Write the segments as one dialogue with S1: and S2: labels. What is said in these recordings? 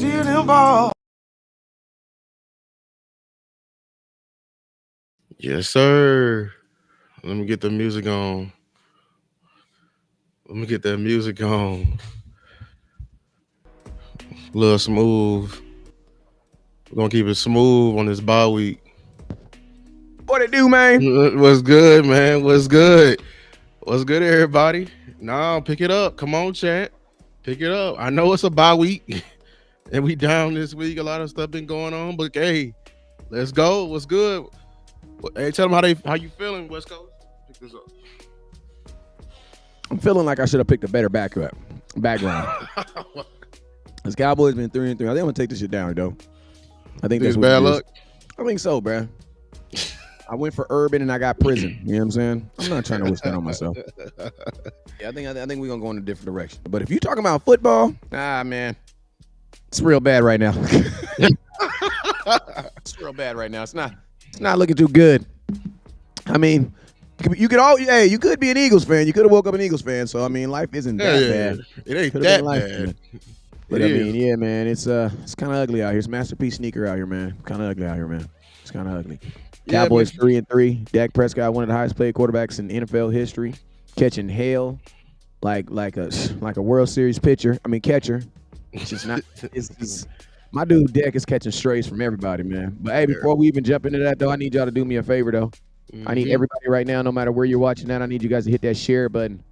S1: see them ball.
S2: Yes, sir. Let me get the music on. Let me get that music on. Little smooth. We're gonna keep it smooth on this bye week.
S3: What it do, man?
S2: What's good, man? What's good? What's good, everybody? Nah, pick it up. Come on, chat. Pick it up. I know it's a bye week, and we down this week. A lot of stuff been going on, but hey, let's go. What's good? Hey, tell them how you feeling, West Coast. Pick this up.
S3: I'm feeling like I should have picked a better background. This Cowboys been 3-3. I think I'm gonna take this shit down, though. I think that's
S2: bad luck.
S3: I think so, bruh. I went for urban and I got prison. You know what I'm saying? I'm not trying to wish that on myself. Yeah, I think we're gonna go in a different direction. But if you're talking about football, man, it's real bad right now. It's real bad right now. It's not looking too good. I mean, you could be an Eagles fan. You could have woke up an Eagles fan. So I mean, life isn't that bad.
S2: It ain't that bad.
S3: But I mean, yeah, man, it's kind of ugly out here. It's masterpiece sneaker out here, man. Kind of ugly out here, man. It's kind of ugly. Yeah, Cowboys 3-3. Dak Prescott, one of the highest paid quarterbacks in NFL history, catching hell like a World Series catcher. It's just not. It's my dude Dak is catching strays from everybody, man. But hey, before we even jump into that, though, I need y'all to do me a favor, though. I need everybody right now, no matter where you're watching that, I need you guys to hit that share button.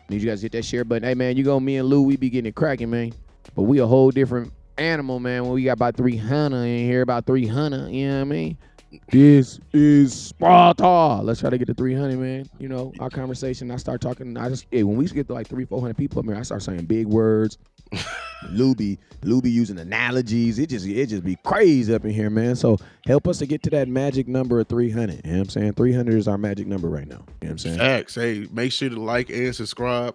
S3: Hey, man, me and Lou, we be getting it cracking, man. But we a whole different animal, man. When we got about 300 in here, about 300, you know what I mean? This is Sparta. Let's try to get to 300, man. You know, our conversation, I start talking, when we get to like 300-400 people up here, I start saying big words. Lou be using analogies. It just be crazy up in here, man. So help us to get to that magic number of 300. You know what I'm saying? 300 is our magic number right now. You know what I'm saying?
S2: Facts. Hey, make sure to like and subscribe.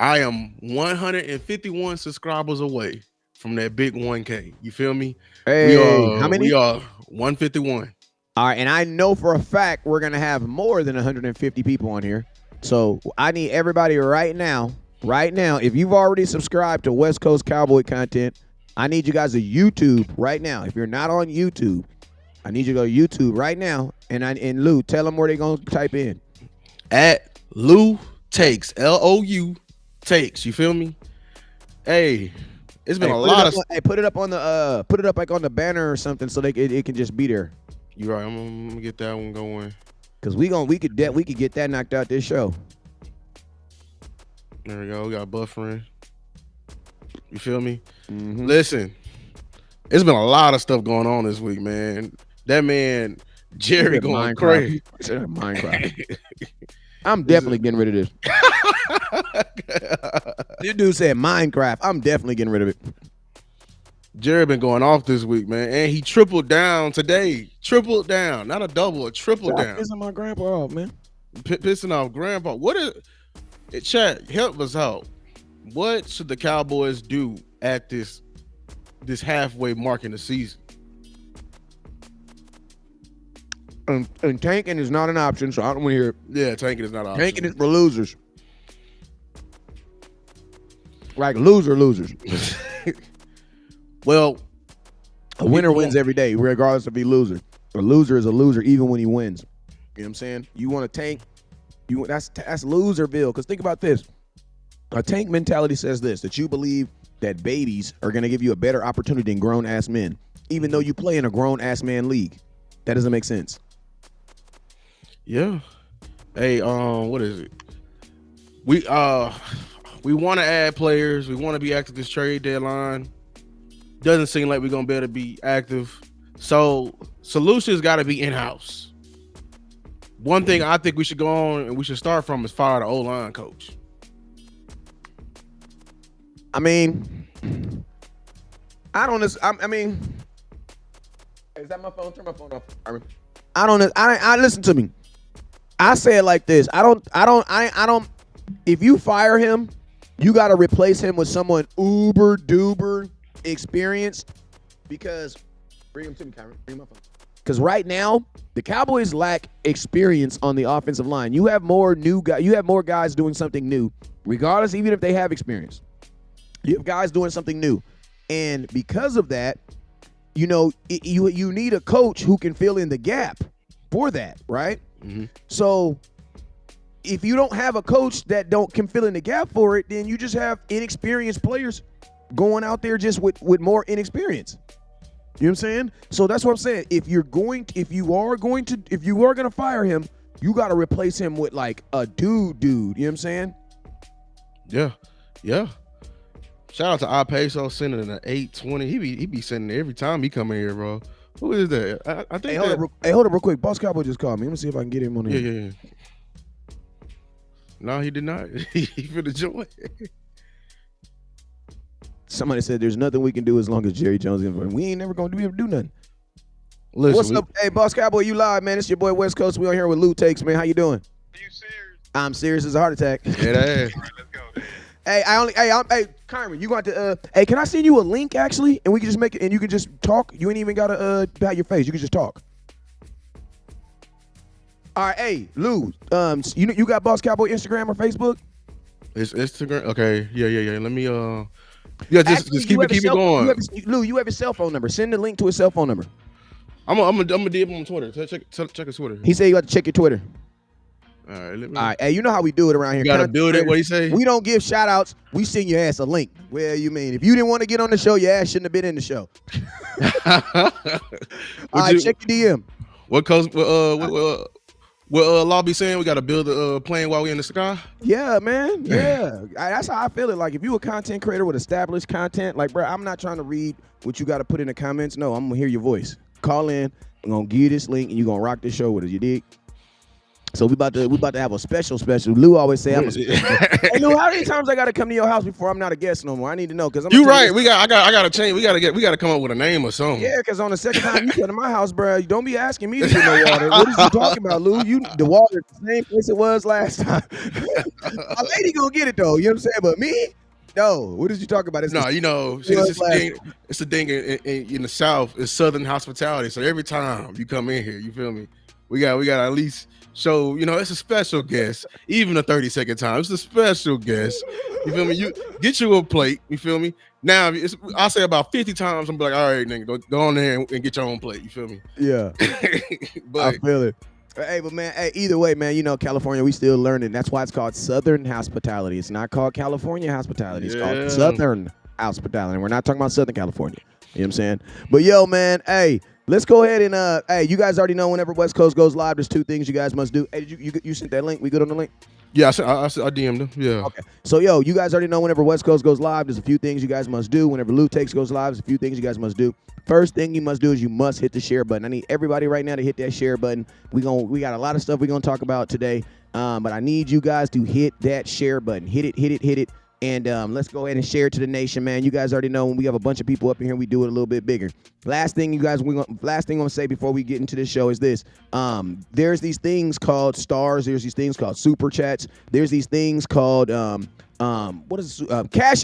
S2: I am 151 subscribers away from that big 1K. You feel me?
S3: Hey, how many?
S2: We are 151.
S3: All right, and I know for a fact we're going to have more than 150 people on here. So I need everybody right now, if you've already subscribed to West Coast Cowboy content, I need you guys to YouTube right now. If you're not on YouTube, I need you to go to YouTube right now. And Lou, tell them where they're going to type in.
S2: At Lou Takes, Lou Takes. You feel me? Hey, it's been a lot of.
S3: Hey, put it up on the banner or something so it can just be there.
S2: You're right. I'm gonna get that one going.
S3: Cause we could get that knocked out this show.
S2: There we go. We got buffering. You feel me?
S3: Mm-hmm.
S2: Listen, it's been a lot of stuff going on this week, man. That man Jerry going crazy.
S3: Minecraft. I'm definitely getting rid of this. This dude said Minecraft. I'm definitely getting rid of it.
S2: Jerry been going off this week, man, and he tripled down today. Tripled down, not a double, a triple down.
S3: Pissing my grandpa off, man.
S2: Pissing off grandpa. Chat, help us out. What should the Cowboys do at this halfway mark in the season?
S3: And tanking is not an option, so I don't want to hear it.
S2: Yeah, tanking is not an option.
S3: Tanking is for losers. Like losers.
S2: Well,
S3: a winner wins every day, regardless if he loses. A loser is a loser even when he wins. You know what I'm saying? You want to tank, that's loserville. Because think about this. A tank mentality says this, that you believe that babies are going to give you a better opportunity than grown-ass men, even though you play in a grown-ass man league. That doesn't make sense.
S2: Yeah. Hey, what is it? We want to add players. We want to be active this trade deadline. Doesn't seem like we're gonna be able to be active. So solutions got to be in-house. One thing I think we should go on and we should start from is fire the O-line coach.
S3: I mean, is that my phone? Turn my phone off. I listen to me. I say it like this. I don't. If you fire him, you got to replace him with someone uber duper experienced. Because bring him to me, Cameron. Bring my phone. Because right now the Cowboys lack experience on the offensive line. You have more new guys. You have more guys doing something new, regardless, even if they have experience. You have guys doing something new. And because of that, you need a coach who can fill in the gap for that, right?
S2: Mm-hmm.
S3: So if you don't have a coach that can fill in the gap for it, then you just have inexperienced players going out there just with more inexperience. You know what I'm saying? So that's what I'm saying. If you are going to fire him, you got to replace him with like a dude. You know what I'm saying?
S2: Yeah. Shout out to iPeso sending an 820. He be sending it every time he come in here, bro. Who is that? I think.
S3: Hold up real quick. Boss Cowboy just called me. Let me see if I can get him on here.
S2: Yeah. No, he did not. He finna join.
S3: Somebody said there's nothing we can do as long as Jerry Jones is in. We ain't never gonna be able to do nothing.
S2: Listen,
S3: what's up? Hey, Boss Cowboy, you live, man. It's your boy West Coast. We on here with Lou Takes, man. How you doing?
S1: Are you serious?
S3: I'm serious as a heart attack.
S2: Yeah, that is.
S1: All right, let's go.
S3: Hey, Kyron, you got to hey, can I send you a link actually, and we can just make it, and you can just talk. You ain't even gotta pat your face. You can just talk. All right, hey, Lou, you got Boss Cowboy Instagram or Facebook?
S2: It's Instagram. Okay, yeah. Let me just keep it going.
S3: Lou, you have his cell phone number. Send the link to his cell phone number.
S2: I'm gonna DM him on Twitter. Check his Twitter.
S3: He said you got to check your Twitter.
S2: All right,
S3: all right. Hey, you know how we do it around here.
S2: You gotta build it. What he say?
S3: We don't give shout outs. We send your ass a link. Well, you mean if you didn't want to get on the show, your ass shouldn't have been in the show. All right, check your DM.
S2: What coach? What Law be saying? We gotta build a plane while we in the sky.
S3: Yeah, man. Yeah, that's how I feel it. Like if you a content creator with established content, like bro, I'm not trying to read what you got to put in the comments. No, I'm gonna hear your voice. Call in. I'm gonna give you this link, and you gonna rock this show with us. You dig? So we about to have a special. Lou always say I'm a special. Hey Lou, how many times I gotta come to your house before I'm not a guest no more? I need to know because
S2: you right. I gotta change. We gotta come up with a name or something.
S3: Yeah, because on the second time you come to my house, bro, you don't be asking me to get no water. What is you talking about, Lou? The water the same place it was last time. A lady gonna get it though. You know what I'm saying? But me. No, what did you talk about?
S2: It's the thing in the South. It's Southern hospitality. So every time you come in here, you feel me? We got at least show. It's a special guest. Even a 30-second time, it's a special guest. You feel me? You get you a plate. You feel me? Now I'll say about 50 times. I'm like, all right, nigga, go on there and get your own plate. You feel me?
S3: Yeah, but I feel it. Hey, but man, either way, man, California, we still learning. That's why it's called Southern hospitality. It's not called California hospitality. It's called Southern hospitality. We're not talking about Southern California. You know what I'm saying? But yo, man, hey, let's go ahead and you guys already know whenever West Coast goes live, there's two things you guys must do. Hey, did you sent that link? We good on the link?
S2: Yeah, I DM'd him. Yeah.
S3: Okay. So, yo, you guys already know whenever West Coast goes live, there's a few things you guys must do. Whenever Lou Takes goes live, there's a few things you guys must do. First thing you must do is you must hit the share button. I need everybody right now to hit that share button. We got a lot of stuff we're going to talk about today, but I need you guys to hit that share button. Hit it. And let's go ahead and share it to the nation, man. You guys already know when we have a bunch of people up in here, we do it a little bit bigger. Last thing I'm gonna say before we get into this show is this: there's these things called stars. There's these things called super chats. There's these things called Cash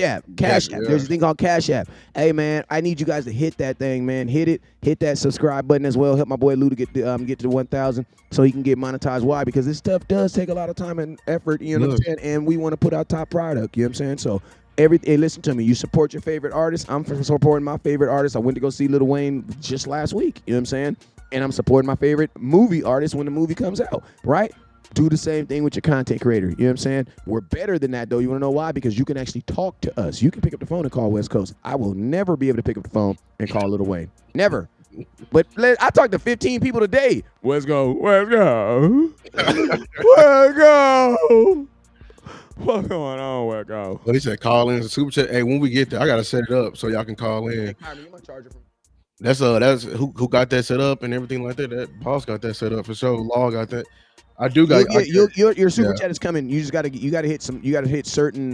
S3: App. Cash App. There's a thing called Cash App. Hey man, I need you guys to hit that thing, man. Hit it. Hit that subscribe button as well. Help my boy Lou to get to 1,000 so he can get monetized. Why? Because this stuff does take a lot of time and effort. You know what I'm saying? And we want to put out top product. You know what I'm saying? So hey, listen to me. You support your favorite artist. I'm supporting my favorite artist. I went to go see Lil Wayne just last week. You know what I'm saying? And I'm supporting my favorite movie artist when the movie comes out. Right? Do the same thing with your content creator. You know what I'm saying? We're better than that, though. You want to know why? Because you can actually talk to us. You can pick up the phone and call West Coast. I will never be able to pick up the phone and call Lil Wayne. Never. But I talked to 15 people today. West Go. West Go. West Go. What's going on, West Go?
S2: Well, he said call in. Super chat. Hey, when we get there, I got to set it up so y'all can call in. That's who got that set up and everything like that. That boss got that set up for sure. Law got that. I do got
S3: your super chat is coming. You just gotta hit certain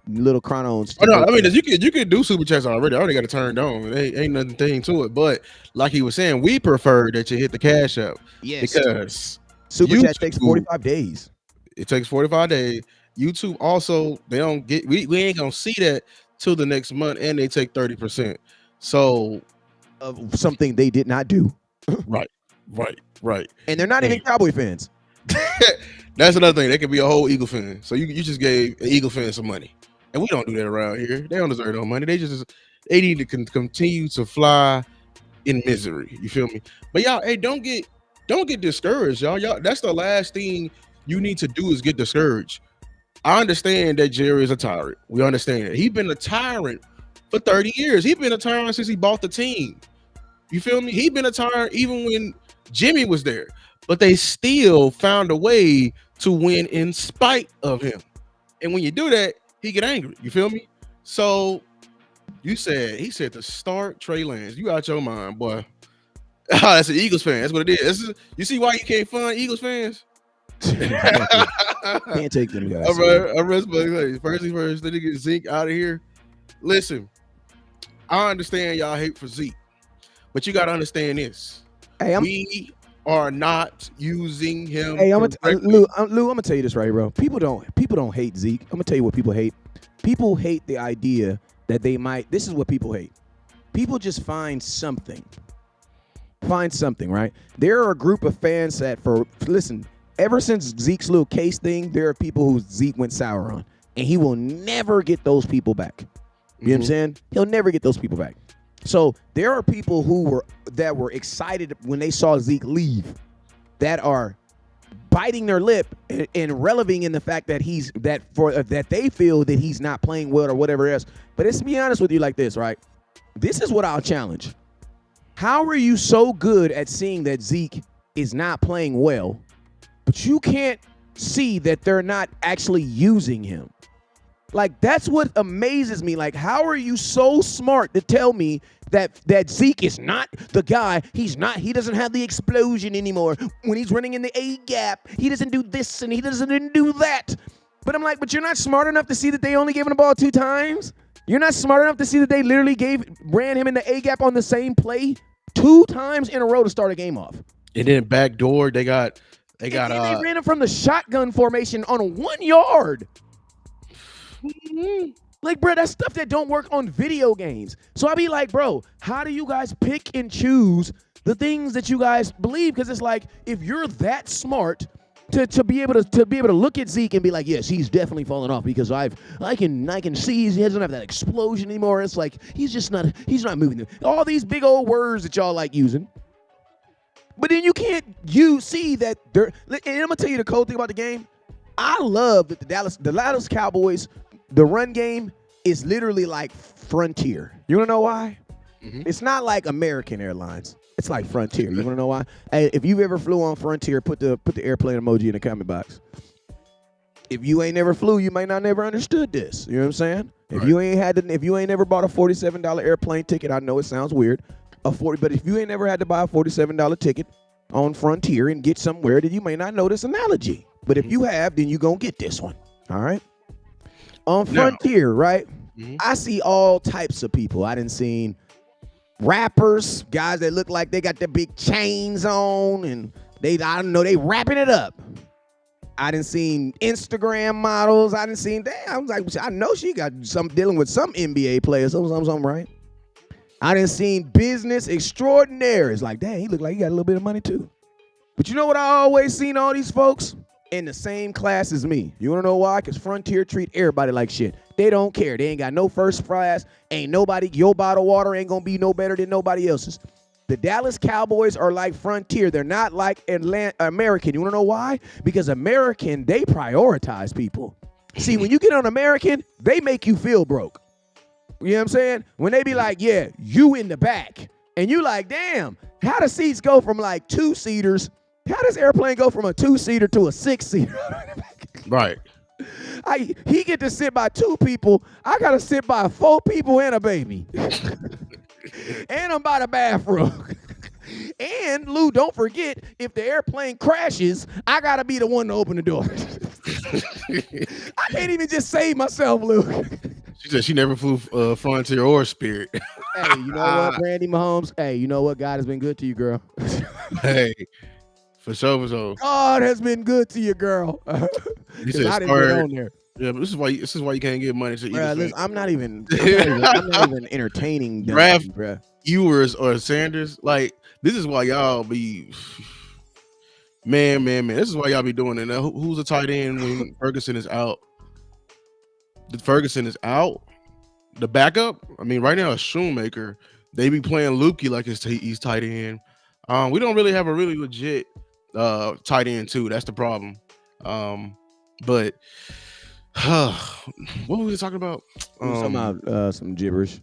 S3: little chronos.
S2: Oh no, I mean you can do super chats already. I already got it turned on. Ain't nothing thing to it. But like he was saying, we prefer that you hit the Cash App.
S3: Yes.
S2: Because
S3: super chat takes 45 days.
S2: It takes 45 days. YouTube also we ain't gonna see that till the next month, and they take 30%. So
S3: of something they did not do.
S2: Right.
S3: And they're not even Cowboy fans.
S2: That's another thing. They could be a whole Eagle fan. So you just gave an Eagle fan some money, and we don't do that around here. They don't deserve no money. They just They need to continue to fly in misery. You feel me? But y'all, hey, don't get discouraged, y'all. Y'all, that's the last thing you need to do is get discouraged. I understand that Jerry is a tyrant. We understand it. He's been a tyrant for 30 years. He's been a tyrant since he bought the team. You feel me? He's been a tyrant even when Jimmy was there. But they still found a way to win in spite of him. And when you do that, he get angry. You feel me? So he said to start Trey Lance. You out your mind, boy. That's an Eagles fan. That's what it is. You see why you can't fund Eagles fans?
S3: Can't take them guys.
S2: First thing first, they get Zeke out of here. Listen, I understand y'all hate for Zeke, but you gotta understand this.
S3: Hey,
S2: we are not using him.
S3: Hey, Lou, I'm gonna tell you this right, bro. People don't hate Zeke. I'm gonna tell you what people hate. People hate the idea that they might. This is what people hate. People just find something, right? There are a group of fans that listen. Ever since Zeke's little case thing, there are people who Zeke went sour on, and he will never get those people back. You know what I'm saying? He'll never get those people back. So there are people that were excited when they saw Zeke leave, that are biting their lip and releving in the fact that that they feel that he's not playing well or whatever else. But let's be honest with you like this, right? This is what I'll challenge. How are you so good at seeing that Zeke is not playing well, but you can't see that they're not actually using him? Like, that's what amazes me. Like, how are you so smart to tell me that Zeke is not the guy? He doesn't have the explosion anymore. When he's running in the A gap, he doesn't do this and he doesn't do that. But I'm like, but you're not smart enough to see that they only gave him the ball 2 times? You're not smart enough to see that they literally ran him in the A gap on the same play 2 times in a row to start a game off.
S2: And then backdoor, they ran
S3: him from the shotgun formation on 1 yard. Like, bro, that's stuff that don't work on video games. So I be like, bro, how do you guys pick and choose the things that you guys believe? Because it's like, if you're that smart to be able to look at Zeke and be like, yes, he's definitely fallen off because I can see he doesn't have that explosion anymore. It's like he's not moving. All these big old words that y'all like using. But then you see that and I'm gonna tell you the cool thing about the game. I love that the Dallas Cowboys, the run game is literally like Frontier. You wanna know why? Mm-hmm. It's not like American Airlines. It's like Frontier. You wanna know why? Hey, if you ever flew on Frontier, put the airplane emoji in the comment box. If you ain't never flew, you might not never understood this. You know what I'm saying? Right. If you ain't never bought a $47 airplane ticket, I know it sounds weird. But if you ain't never had to buy a $47 ticket on Frontier and get somewhere, then you may not know this analogy. But if you have, then you're going to get this one. All right? On Frontier, right? Mm-hmm. I see all types of people. I done seen rappers, guys that look like they got the big chains on, and they wrapping it up. I done seen Instagram models. I done seen, I was like, I know she got dealing with some NBA players. Something, right? I done seen business extraordinaires. Like, dang, he look like he got a little bit of money too. But you know what I always seen all these folks? In the same class as me. You wanna know why? Because Frontier treat everybody like shit. They don't care. They ain't got no first class. Ain't nobody, your bottled water ain't gonna be no better than nobody else's. The Dallas Cowboys are like Frontier. They're not like American. You wanna know why? Because American, they prioritize people. See, when you get on American, they make you feel broke. You know what I'm saying? When they be like, yeah, you in the back. And you like, damn, how do seats go from like 2-seaters? How does airplane go from a 2-seater to a 6-seater?
S2: Right.
S3: He get to sit by 2 people. I got to sit by 4 people and a baby. And I'm by the bathroom. And, Lou, don't forget, if the airplane crashes, I got to be the one to open the door. I can't even just save myself, Lou.
S2: She said she never flew Frontier or Spirit.
S3: Hey, you know what, Brandy Mahomes? Hey, you know what? God has been good to you, girl.
S2: Hey, for sure.
S3: God has been good to you, girl.
S2: You said
S3: I didn't get on there.
S2: Yeah, but this is why you can't get money to eat.
S3: I'm not even entertaining them,
S2: draft Ewers or Sanders. Like, this is why y'all be man. This is why y'all be doing it. Now, who's the tight end when Ferguson is out? Ferguson is out. the backup. I mean, right now, a Shoemaker. They be playing Lukey like he's tight end. We don't really have a really legit tight end too. That's the problem. But what were we talking about?
S3: We was talking about some gibberish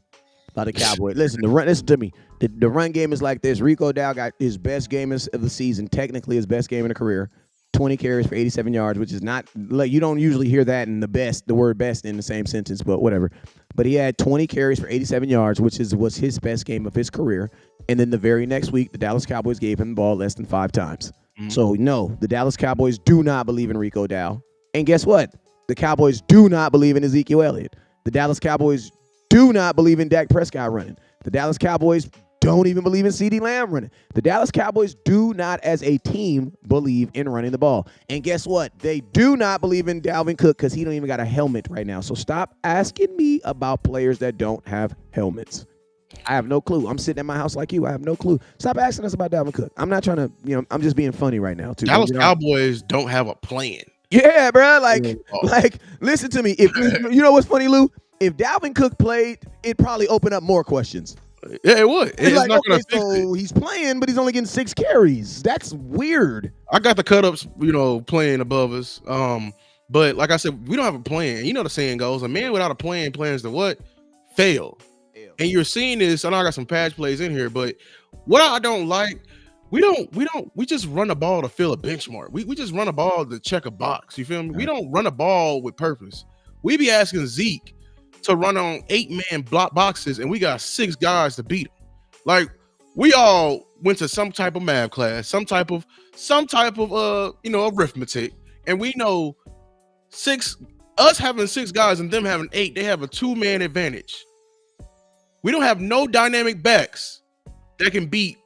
S3: about the Cowboys. Listen to me. The run game is like this. Rico Dow got his best game of the season, technically his best game in a career. 20 carries for 87 yards, which is not like you don't usually hear that in the word best in the same sentence, but whatever. But he had 20 carries for 87 yards, which was his best game of his career. And then the very next week, the Dallas Cowboys gave him the ball less than 5 times. Mm-hmm. So no, the Dallas Cowboys do not believe in Rico Dow. And guess what? The Cowboys do not believe in Ezekiel Elliott. The Dallas Cowboys do not believe in Dak Prescott running. The Dallas Cowboys don't even believe in CeeDee Lamb running. The Dallas Cowboys do not, as a team, believe in running the ball. And guess what? They do not believe in Dalvin Cook because he don't even got a helmet right now. So stop asking me about players that don't have helmets. I have no clue. I'm sitting at my house like you. I have no clue. Stop asking us about Dalvin Cook. I'm not trying to, I'm just being funny right now, too.
S2: Dallas Cowboys don't have a plan.
S3: Yeah, bro. Like, listen to me. If you know what's funny, Lou? If Dalvin Cook played, it'd probably open up more questions.
S2: Yeah, it would. It's
S3: like,
S2: not
S3: okay, so he's playing, but he's only getting 6 carries. That's weird.
S2: I got the cut-ups, playing above us. But like I said, we don't have a plan. You know the saying goes, a man without a plan plans to what? Fail. And you're seeing this. I know I got some patch plays in here, but what I don't like, we just run the ball to fill a benchmark. We just run a ball to check a box. You feel me? We don't run a ball with purpose. We be asking Zeke to run on 8-man block boxes, and we got 6 guys to beat him. Like, we all went to some type of math class, some type of arithmetic, and we know us having 6 guys and them having 8, they have a 2-man advantage. We don't have no dynamic backs that can beat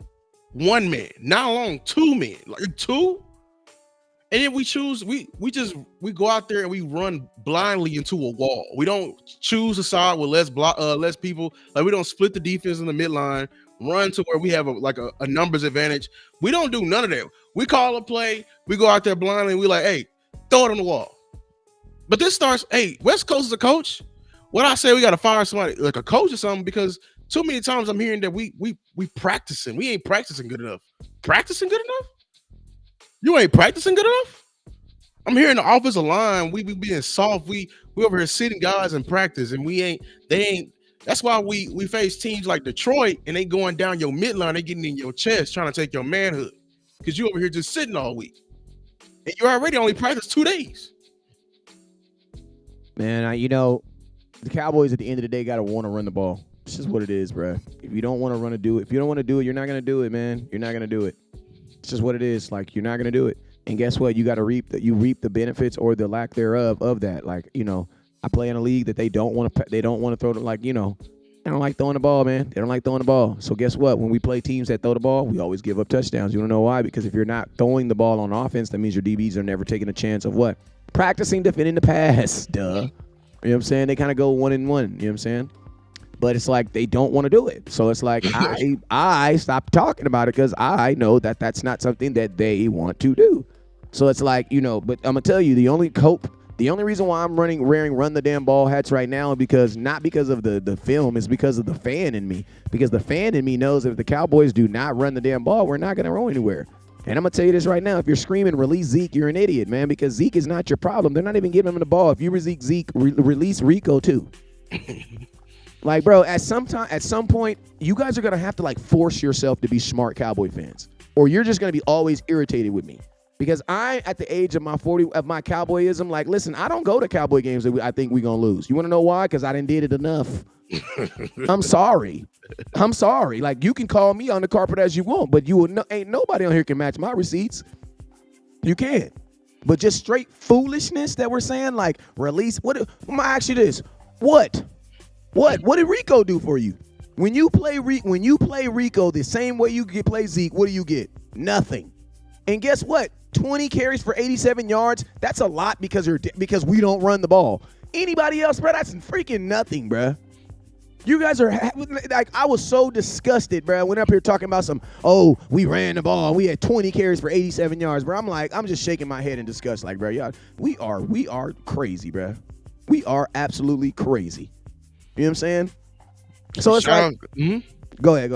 S2: 1 man, not alone 2 men, like 2. And then we go out there and we run blindly into a wall. We don't choose a side with less people. Like, we don't split the defense in the midline, run to where we have a numbers advantage. We don't do none of that. We call a play, we go out there blindly, and we like, hey, throw it on the wall. But this starts, hey, West Coast is a coach. What I say, we got to fire somebody like a coach or something, because too many times I'm hearing that we practicing. We ain't practicing good enough. Practicing good enough? You ain't practicing good enough? I'm hearing the offensive line, we being soft. We over here sitting guys in practice, and they ain't. That's why we face teams like Detroit, and they going down your midline, they getting in your chest, trying to take your manhood, because you over here just sitting all week, and you already only practiced 2 days.
S3: Man, the Cowboys at the end of the day got to want to run the ball. It's just what it is, bro. If you don't want to if you don't want to do it, you're not going to do it, man. You're not going to do it. It's just what it is. Like, you're not going to do it. And guess what? You got to reap the benefits or the lack thereof of that. Like, I play in a league that they don't want to throw the, they don't like throwing the ball, man. They don't like throwing the ball. So guess what? When we play teams that throw the ball, we always give up touchdowns. You want to know why? Because if you're not throwing the ball on offense, that means your DBs are never taking a chance of what? Practicing defending the pass. Duh. You know what I'm saying? They kind of go 1-1. You know what I'm saying? But it's like they don't want to do it. So it's like I stopped talking about it because I know that that's not something that they want to do. So it's like, but I'm going to tell you, the only reason why I'm wearing run the damn ball hats right now is not because of the film, it's because of the fan in me. Because the fan in me knows if the Cowboys do not run the damn ball, we're not going to roll anywhere. And I'm going to tell you this right now. If you're screaming, release Zeke, you're an idiot, man, because Zeke is not your problem. They're not even giving him the ball. If you release Zeke, release Rico too. Like, bro, at some point, you guys are going to have to, force yourself to be smart Cowboy fans. Or you're just going to be always irritated with me. Because at the age of my Cowboyism, listen, I don't go to Cowboy games that I think we're going to lose. You want to know why? Because I didn't did it enough. I'm sorry. Like, you can call me on the carpet as you want, but ain't nobody on here can match my receipts. You can't. But just straight foolishness that we're saying, release. I'm going to ask you this. What did Rico do for you? When you play Rico the same way you play Zeke, what do you get? Nothing. And guess what? 20 carries for 87 yards. That's a lot because we don't run the ball. Anybody else, bro? That's freaking nothing, bro. You guys are I was so disgusted, bro. I went up here talking about we ran the ball. We had 20 carries for 87 yards, bro. I'm just shaking my head in disgust, bro, y'all, we are crazy, bro. We are absolutely crazy. You know what I'm saying? So it's
S2: Shout
S3: like,
S2: out,
S3: go ahead.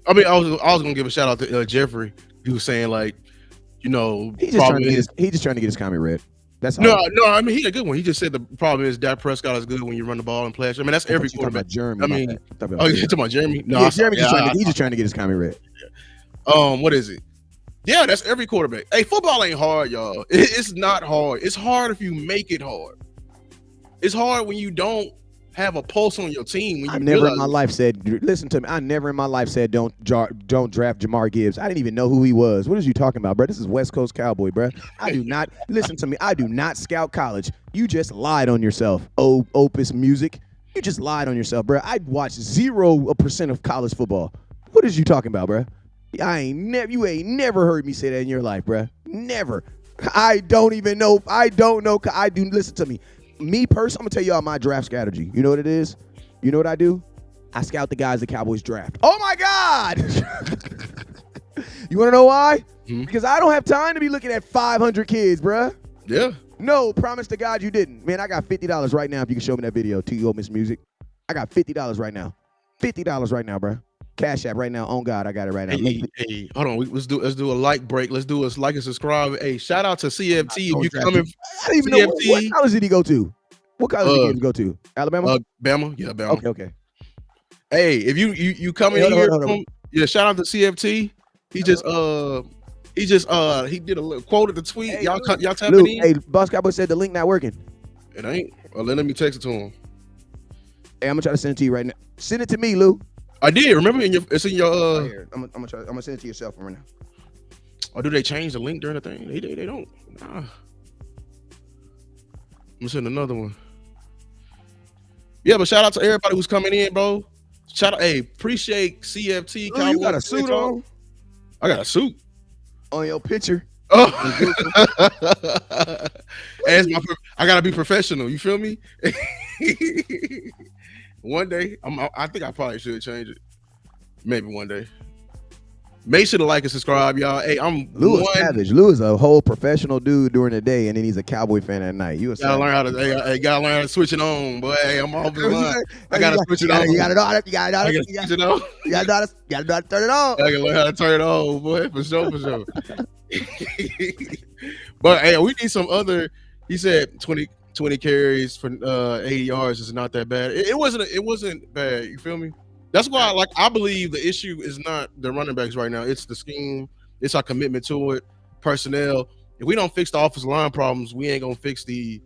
S2: I mean, I was gonna give a shout out to Jeffrey. He was saying like,
S3: He's just trying to get his comment read. That's all.
S2: No. I mean, he a good one. He just said the problem is Dak Prescott is good when you run the ball and play. I mean, that's every quarterback.
S3: Jeremy.
S2: I mean, you talking about Jeremy? No,
S3: yeah, Jeremy he's just trying to get his comment read.
S2: What is it? Yeah, that's every quarterback. Hey, football ain't hard, y'all. It's not hard. It's hard if you make it hard. It's hard when you don't have a pulse on your team. When you
S3: I never in my life said, listen to me. I never in my life said don't draft Jamar Gibbs. I didn't even know who he was. What is you talking about, bro? This is West Coast Cowboy, bro. I do not listen to me. I do not scout college. You just lied on yourself. Opus Music. You just lied on yourself, bro. I watched 0% of college football. What is you talking about, bro? You ain't never heard me say that in your life, bro. Never. I don't even know. I don't know. Listen to me. Me personally, I'm gonna tell y'all my draft strategy. You know what it is? You know what I do? I scout the guys the Cowboys draft. Oh my God! You wanna know why? Because I don't have time to be looking at 500 kids, bruh.
S2: Yeah.
S3: No, promise to God you didn't. Man, I got $50 right now if you can show me that video. To Miss Music. I got $50 right now. $50 right now, bruh. Cash App right now. On God, I got it right now.
S2: Hey, hold on. Let's do a like break. Let's do a like and subscribe. Hey, shout out to CFT. If you coming,
S3: I don't even know what college did he go to. What college did he go to? Alabama.
S2: Bama. Yeah, Bama.
S3: Okay.
S2: Hey, if you coming here, yeah. Shout out to CFT. He did a little quote at the tweet. Hey, y'all tapping in.
S3: Hey, Boss Cowboy said the link not working.
S2: It ain't. Well, let me text it to him.
S3: Hey, I'm gonna try to send it to you right now. Send it to me, Lou.
S2: I did. Remember, it's in your.
S3: Right here. I'm gonna send it to yourself right now.
S2: Or do they change the link during the thing? They don't. Nah. I'm gonna send another one. Yeah, but shout out to everybody who's coming in, bro. Shout out, hey, appreciate CFT.
S3: Oh, you got a suit on?
S2: I got a suit
S3: on your picture.
S2: Oh, I gotta be professional. You feel me? One day, I think I probably should change it. Maybe one day. Make sure to like and subscribe, y'all. Hey, I'm
S3: Lou is savage. Lou is a whole professional dude during the day, and then he's a Cowboy fan at night. You
S2: gotta learn how to. Gotta learn how to switch it on, boy. Hey, I'm off the line. I gotta switch it on.
S3: You gotta know how to. You gotta know how to
S2: switch it on.
S3: You gotta know how to turn it on.
S2: I gotta learn how to turn it on, boy. For sure. But hey, we need some other. He said 20 carries for 80 yards is not that bad. It wasn't bad. You feel me? That's why, I believe the issue is not the running backs right now. It's the scheme. It's our commitment to it. Personnel. If we don't fix the offensive line problems, we ain't gonna fix the.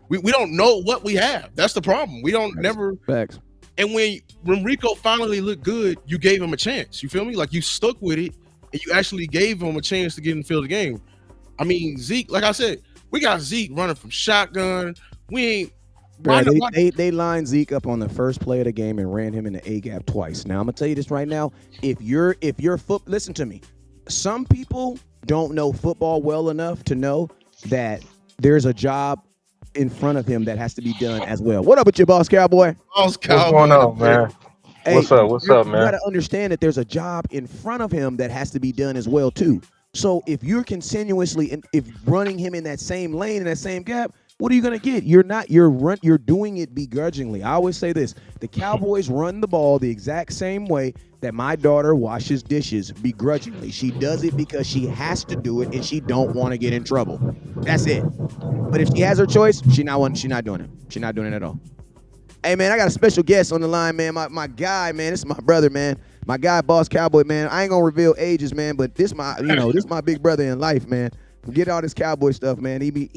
S2: We don't know what we have. That's the problem. We don't never.
S3: Facts.
S2: And when Rico finally looked good, you gave him a chance. You feel me? Like you stuck with it, and you actually gave him a chance to get in the field of the game. I mean, Zeke, like I said, we got Zeke running from shotgun. We ain't.
S3: They lined Zeke up on the first play of the game and ran him in the A gap twice. Now I'm gonna tell you this right now. If you're listen to me. Some people don't know football well enough to know that there's a job in front of him that has to be done as well. What up with your boss, Cowboy?
S2: What's going
S1: on, man? Hey, what's up, man?
S3: You gotta understand that there's a job in front of him that has to be done as well too. So if you're continuously if running him in that same lane in that same gap, what are you gonna get? You're doing it begrudgingly. I always say this: the Cowboys run the ball the exact same way that my daughter washes dishes begrudgingly. She does it because she has to do it and she don't want to get in trouble. That's it. But if she has her choice, she's not doing it. She's not doing it at all. Hey man, I got a special guest on the line, man. My guy, man. This is my brother, man. My guy, Boss Cowboy, man. I ain't gonna reveal ages, man, but this my big brother in life, man. Get all this Cowboy stuff, man. He be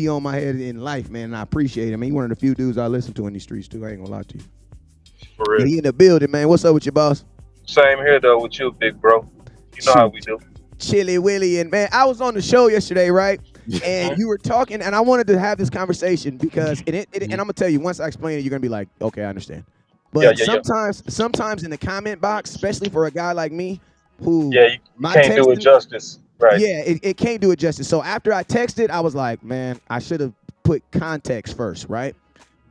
S3: on my head in life, man. And I appreciate him. He's one of the few dudes I listen to in these streets too. I ain't gonna lie to you.
S1: For real.
S3: He in the building, man. What's up with you, boss?
S1: Same here though with you, big bro. You know how we do.
S3: Chilly Willy, and man, I was on the show yesterday, right? And you were talking, and I wanted to have this conversation because and I'm gonna tell you, once I explain it, you're gonna be like, okay, I understand. But sometimes in the comment box, especially for a guy like me, who
S1: you can't do it justice. Right.
S3: Yeah, it can't do it justice. So after I texted, I was like, man, I should have put context first, right?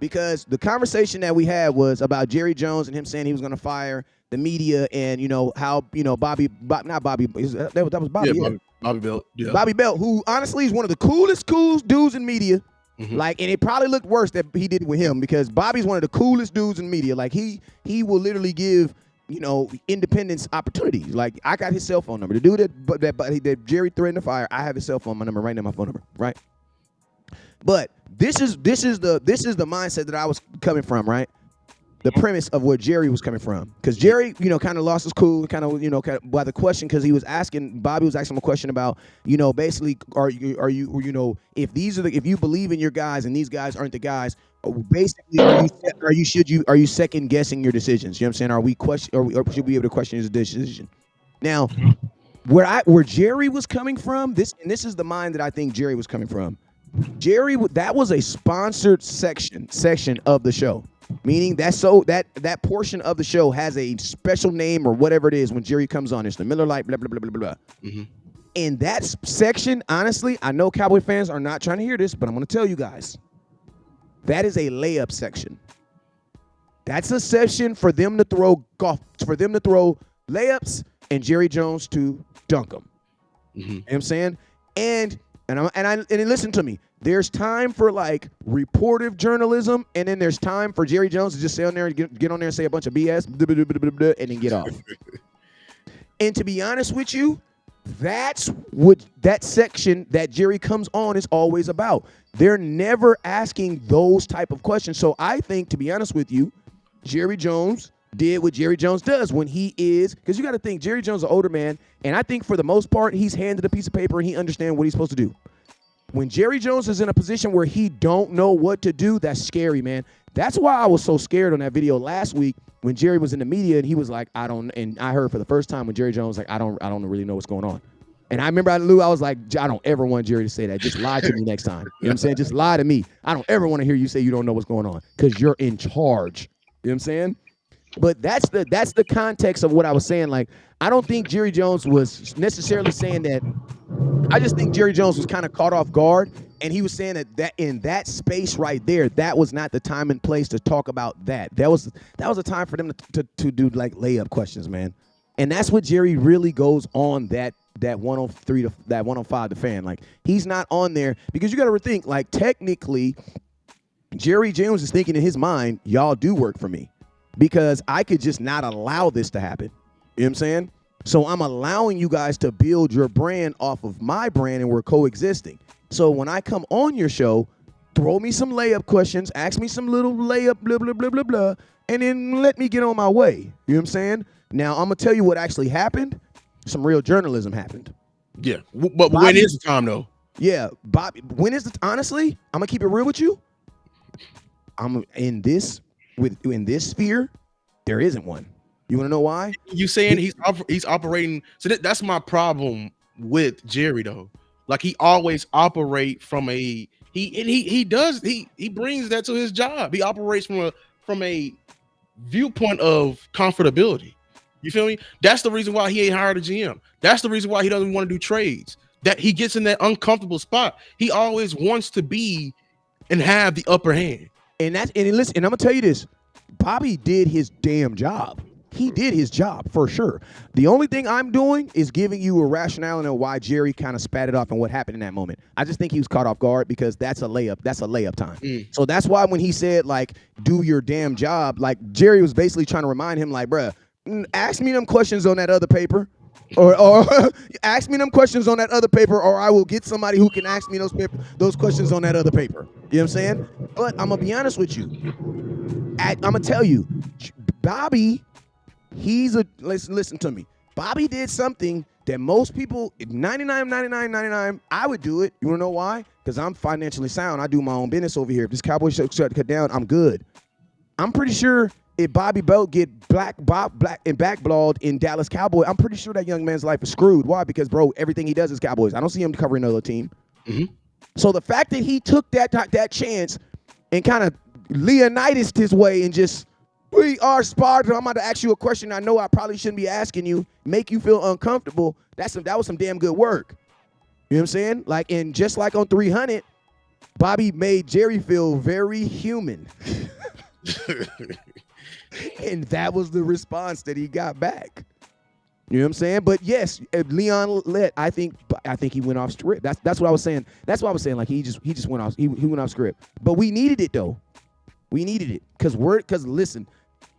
S3: Because the conversation that we had was about Jerry Jones and him saying he was going to fire the media and, how, Bobby Belt. Yeah.
S2: Bobby Belt. Yeah.
S3: Bobby Belt, who honestly is one of the coolest dudes in media.
S2: Mm-hmm.
S3: Like, and it probably looked worse that he did with him because Bobby's one of the coolest dudes in media. Like, he will literally give, independence opportunities. Like, I got his cell phone number. The dude that Jerry threatened to fire, I have his cell phone number right now, my phone number, right? But this is the mindset that I was coming from, right? The premise of where Jerry was coming from, because Jerry, kind of lost his cool, kind of, by the question, because Bobby was asking him a question about, basically, are you, if you believe in your guys and these guys aren't the guys, basically, are you second guessing your decisions? You know what I'm saying? Are we or should we be able to question his decision? Now, where Jerry was coming from, this is the mind that I think Jerry was coming from. Jerry, that was a sponsored section of the show. Meaning that portion of the show has a special name or whatever it is when Jerry comes on. It's the Miller Lite, blah, blah, blah, blah, blah, blah.
S2: Mm-hmm.
S3: In that section, honestly, I know Cowboy fans are not trying to hear this, but I'm going to tell you guys. That is a layup section. That's a section for them to throw layups and Jerry Jones to dunk them.
S2: Mm-hmm.
S3: You know what I'm saying? And listen to me. There's time for like reportive journalism, and then there's time for Jerry Jones to just sit on there and get on there and say a bunch of BS, and then get off. And to be honest with you, that's what that section that Jerry comes on is always about. They're never asking those type of questions. So I think, to be honest with you, Jerry Jones did what Jerry Jones does when he is, because you got to think Jerry Jones is an older man, and I think for the most part he's handed a piece of paper and he understands what he's supposed to do. When Jerry Jones is in a position where he don't know what to do, that's scary, man. That's why I was so scared on that video last week when Jerry was in the media and he was like, and I heard for the first time when Jerry Jones was like, I don't really know what's going on. And I remember I was like, I don't ever want Jerry to say that. Just lie to me next time. You know what I'm saying? Just lie to me. I don't ever want to hear you say you don't know what's going on because you're in charge. You know what I'm saying? But that's the context of what I was saying. Like, I don't think Jerry Jones was necessarily saying that. I just think Jerry Jones was kind of caught off guard, and he was saying that in that space right there, that was not the time and place to talk about that. That was a time for them to do like layup questions, man. And that's what Jerry really goes on that 103 to that 105 to fan. Like, he's not on there because you got to rethink. Like, technically, Jerry Jones is thinking in his mind, y'all do work for me. Because I could just not allow this to happen. You know what I'm saying? So I'm allowing you guys to build your brand off of my brand, and we're coexisting. So when I come on your show, throw me some layup questions, ask me some little layup, blah, blah, blah, blah, blah, and then let me get on my way. You know what I'm saying? Now, I'm going to tell you what actually happened. Some real journalism happened.
S2: Yeah. But when is the time, though?
S3: Yeah. Bobby, honestly, I'm going to keep it real with you. I'm in this sphere, there isn't one. You want to know why?
S2: You saying he's operating? So that's my problem with Jerry, though. Like, he always operate from he brings that to his job. He operates from a viewpoint of comfortability. You feel me? That's the reason why he ain't hired a GM. That's the reason why he doesn't want to do trades. That he gets in that uncomfortable spot. He always wants to be and have the upper hand.
S3: And listen, and I'm gonna tell you this, Bobby did his damn job. He did his job for sure. The only thing I'm doing is giving you a rationale on why Jerry kind of spat it off and what happened in that moment. I just think he was caught off guard because that's a layup. That's a layup time. So that's why when he said, like, do your damn job, like, Jerry was basically trying to remind him, like, bruh, ask me them questions on that other paper. Or ask me them questions on that other paper, or I will get somebody who can ask me those questions on that other paper. You know what I'm saying? But I'm going to be honest with you. I'm going to tell you, Bobby, listen to me. Bobby did something that most people, 99, I would do it. You want to know why? Because I'm financially sound. I do my own business over here. If this Cowboy show start to cut down, I'm good. I'm pretty sure if Bobby Belt get black and backblawed in Dallas Cowboy, I'm pretty sure that young man's life is screwed. Why? Because, bro, everything he does is Cowboys. I don't see him covering another team. Mm-hmm. So the fact that he took that chance and kind of Leonidas his way and just, we are Sparta, I'm about to ask you a question I know I probably shouldn't be asking you, make you feel uncomfortable, that was some damn good work. You know what I'm saying? Like, and just like on 300, Bobby made Jerry feel very human. And that was the response that he got back. You know what I'm saying? But yes, Leon let. I think he went off script. That's what I was saying. That's what I was saying. Like he just went off. He went off script. But we needed it though. We needed it because listen,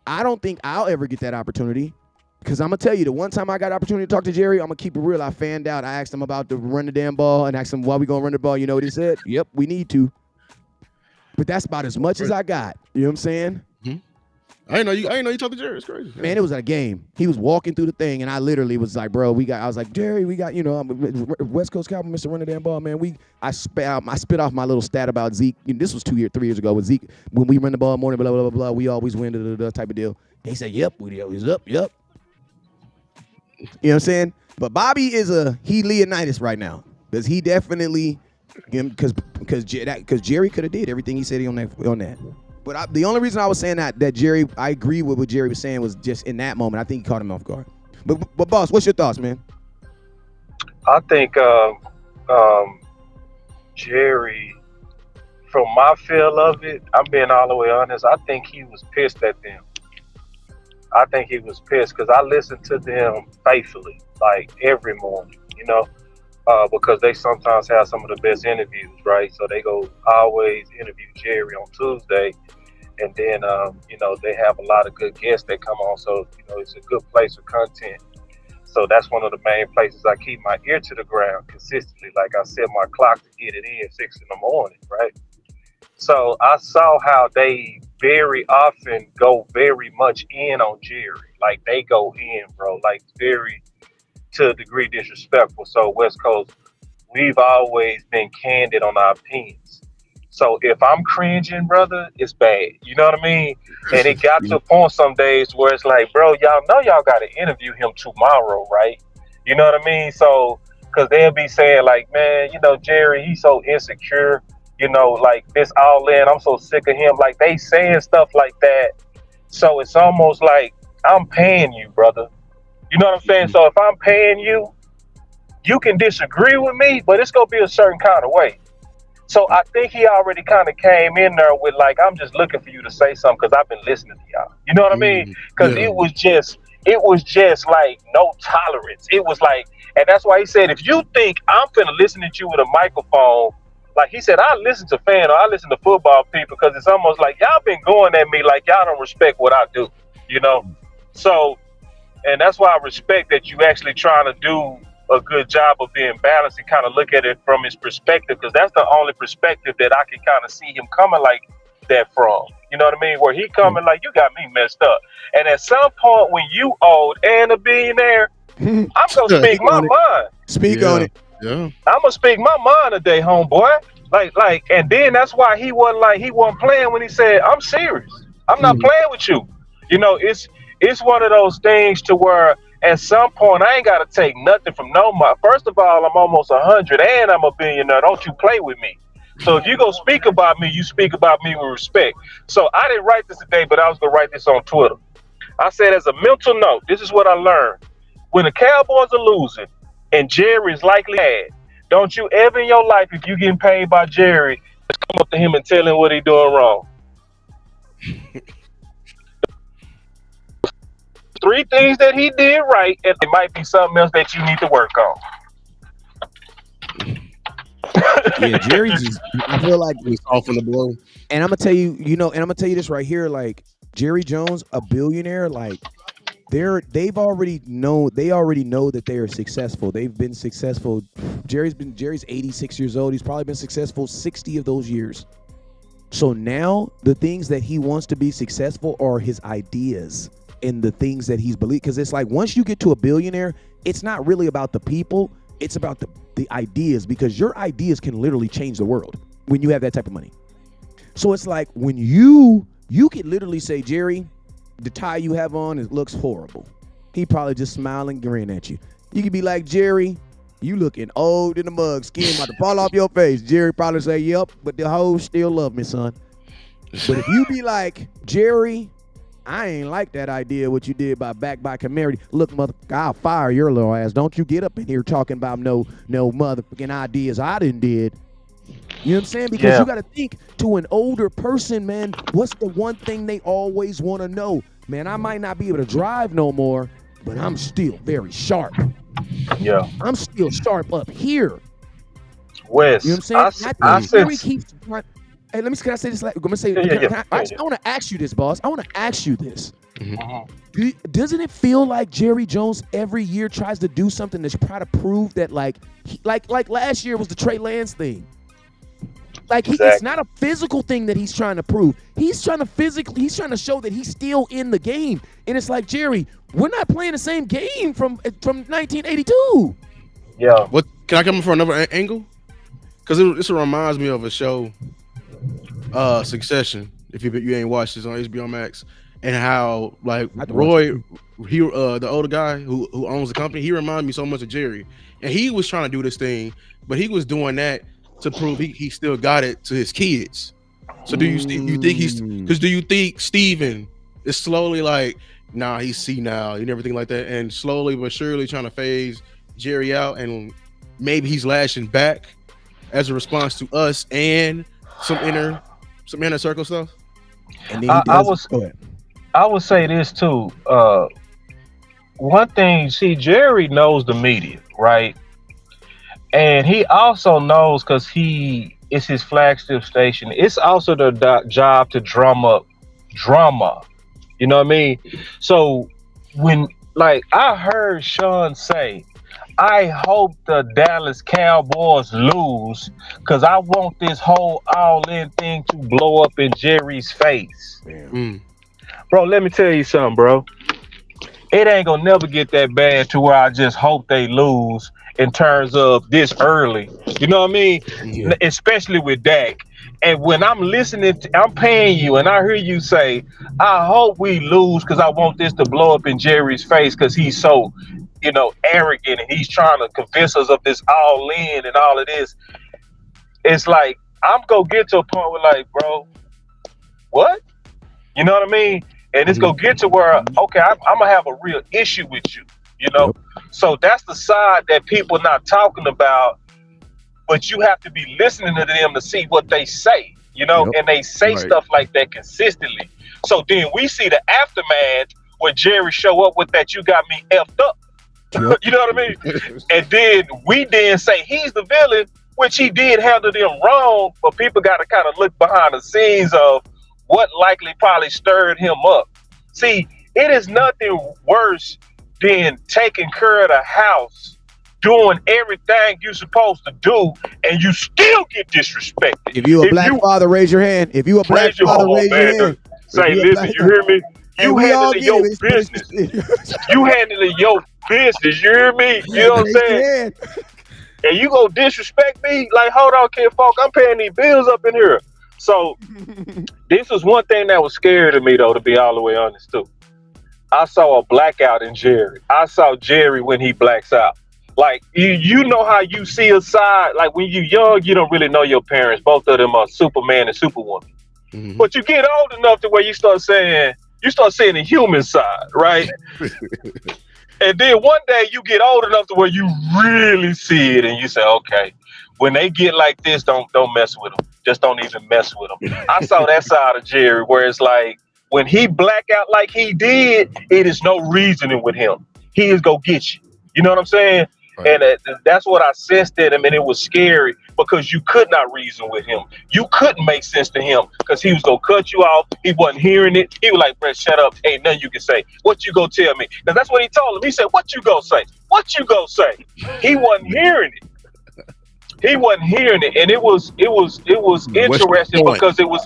S3: I don't think I'll ever get that opportunity. Because I'm gonna tell you, the one time I got an opportunity to talk to Jerry, I'm gonna keep it real. I fanned out. I asked him about to run the damn ball and asked him why we gonna run the ball. You know what he said? Yep, we need to. But that's about as much as I got. You know what I'm saying?
S2: Mm-hmm. I didn't know you talked to Jerry. It's crazy.
S3: Man, it was at a game. He was walking through the thing, and I literally was like, bro, I was like, Jerry, we got, West Coast Cowboys, Mr. Run the damn ball, man. I spit off my little stat about Zeke. This was 3 years ago with Zeke. When we run the ball morning, blah, blah, blah, blah, we always win, type of deal. He said, yep, we always up, yep. You know what I'm saying? But Bobby he Leonidas right now. Because he definitely, because Jerry could have did everything he said on that. But the only reason I was saying that Jerry, I agree with what Jerry was saying, was just in that moment, I think he caught him off guard. But boss, what's your thoughts, man?
S1: I think Jerry, from my feel of it, I'm being all the way honest, I think he was pissed at them. I think he was pissed because I listened to them faithfully, like every morning, because they sometimes have some of the best interviews, right? So they go always interview Jerry on Tuesday, and then, they have a lot of good guests that come on. So, it's a good place for content. So that's one of the main places I keep my ear to the ground consistently. Like I set my clock to get it in 6 a.m, right? So I saw how they very often go very much in on Jerry. Like they go in, bro, like very to a degree disrespectful. So West Coast, we've always been candid on our opinions. So if I'm cringing, brother, it's bad. You know what I mean? And it got to a point some days where it's like, bro, y'all know y'all got to interview him tomorrow, right? You know what I mean? So, because they'll be saying like, man, Jerry, he's so insecure. Like this all in, I'm so sick of him. Like they saying stuff like that. So it's almost like I'm paying you, brother. You know what I'm saying? So if I'm paying you, you can disagree with me, but it's going to be a certain kind of way. So I think he already kind of came in there with like, I'm just looking for you to say something because I've been listening to y'all. You know what I mean? Because it was just like no tolerance. It was like, and that's why he said, if you think I'm finna listen to you with a microphone, like he said, I listen to fans, or I listen to football people because it's almost like y'all been going at me like y'all don't respect what I do, So, and that's why I respect that you actually trying to do a good job of being balanced and kind of look at it from his perspective, because that's the only perspective that I can kind of see him coming like that from. You know what I mean? Where he coming like, you got me messed up. And at some point when you old and a billionaire, I'm going to speak my mind.
S3: Speak on it.
S2: Yeah.
S1: I'm gonna speak my mind today, homeboy. Like, and then that's why he wasn't playing when he said, "I'm serious. I'm not playing with you." It's one of those things to where at some point I ain't gotta take nothing from nobody. First of all, I'm almost 100 and I'm a billionaire. Don't you play with me. So if you go speak about me, you speak about me with respect. So I didn't write this today, but I was gonna write this on Twitter. I said, as a mental note, this is what I learned: when the Cowboys are losing and Jerry is likely mad, don't you ever in your life, if you getting paid by Jerry, just come up to him and tell him what he doing wrong. 3 things that he did right, and it might be something else that you need to work on.
S3: Yeah, Jerry's just, I feel like
S2: he's off in the blow.
S3: And I'm gonna tell you, and I'm gonna tell you this right here, like Jerry Jones, a billionaire, like they already know that they are successful. They've been successful. Jerry's 86 years old. He's probably been successful 60 of those years. So now the things that he wants to be successful are his ideas and the things that he's believed. Because it's like once you get to a billionaire, it's not really about the people. It's about the ideas, because your ideas can literally change the world when you have that type of money. So it's like when you could literally say, Jerry, the tie you have on, it looks horrible. He probably just smile and grin at you. You could be like, Jerry, you looking old in the mug, skin about to fall off your face. Jerry probably say, yep, but the hoes still love me, son. But if you be like, Jerry, I ain't like that idea what you did by community. Look, motherfucker, I'll fire your little ass. Don't you get up in here talking about no motherfucking ideas I didn't did. You know what I'm saying? Because you got to think, to an older person, man, what's the one thing they always want to know? Man, I might not be able to drive no more, but I'm still very sharp.
S1: Yeah.
S3: I'm still sharp up here.
S1: Wes,
S3: You know what I'm saying?
S1: I
S3: Jerry
S1: sense.
S3: keeps. Hey, can I say this? I'm gonna say.
S1: Yeah.
S3: I want to ask you this, boss. I want to ask you this.
S1: Mhm.
S3: Doesn't it feel like Jerry Jones every year tries to do something to try to prove that, like last year was the Trey Lance thing? Like it's not a physical thing that he's trying to prove. He's trying to show that he's still in the game. And it's like, Jerry, we're not playing the same game from 1982.
S1: Yeah.
S2: What can I come in for another angle? Because this reminds me of a show, Succession. If you ain't watched this on HBO Max, and how like Roy, the older guy who owns the company, he reminded me so much of Jerry, and he was trying to do this thing, but he was doing that to prove he still got it to his kids. So do you think Steven is slowly like, nah, he's senile and everything like that, and slowly but surely trying to phase Jerry out, and maybe he's lashing back as a response to us and some inner circle stuff?
S3: And then
S1: I would say this too. One thing, see, Jerry knows the media, right? And he also knows, because it's his flagship station. It's also the job to drum up drama. You know what I mean? So when, like, I heard Sean say, I hope the Dallas Cowboys lose because I want this whole all-in thing to blow up in Jerry's face. Bro, let me tell you something, bro. It ain't gonna never get that bad to where I just hope they lose in terms of this early. You know what I mean?
S3: Yeah.
S1: Especially with Dak. And when I'm listening, I'm paying you, and I hear you say, I hope we lose because I want this to blow up in Jerry's face because he's so, arrogant, and he's trying to convince us of this all in and all of this. It's like, I'm gonna get to a point where, like, bro, what? You know what I mean? And it's gonna get to where, okay, I'm gonna have a real issue with you,
S3: Yep.
S1: So that's the side that people not talking about, but you have to be listening to them to see what they say,
S3: Yep.
S1: and they say stuff like that consistently. So then we see the aftermath where Jerry show up with that, you got me effed up.
S3: Yep.
S1: You know what I mean? And then we say he's the villain, which he did handle them wrong, but people got to kind of look behind the scenes of what likely probably stirred him up. See, it is nothing worse than taking care of the house, doing everything you're supposed to do, and you still get disrespected.
S3: If you a black father, raise your hand. If you a black father, raise your hand.
S1: Say, listen, you hear me? You handling your business. You handling your business. You hear me? You know what I'm saying? And you go disrespect me? Like, hold on, kid, folk. I'm paying these bills up in here. So this was one thing that was scary to me, though, to be all the way honest, too. I saw a blackout in Jerry. I saw Jerry when he blacks out. Like, you know how you see a side, like when you're young, you don't really know your parents. Both of them are Superman and Superwoman. Mm-hmm. But you get old enough to where you start seeing the human side, right? And then one day you get old enough to where you really see it, and you say, okay, when they get like this, don't mess with them. Just don't even mess with them. I saw that side of Jerry where it's like, when he black out like he did, it is no reasoning with him. He is go get you. You know what I'm saying? Right. And that's what I sensed in him, and it was scary because you could not reason with him. You couldn't make sense to him because he was going to cut you off. He wasn't hearing it. He was like, Brett, shut up. Ain't nothing you can say. What you going to tell me? Because that's what he told him. He said, what you going to say? What you going to say? He wasn't hearing it. He wasn't hearing it. And it was interesting because it was,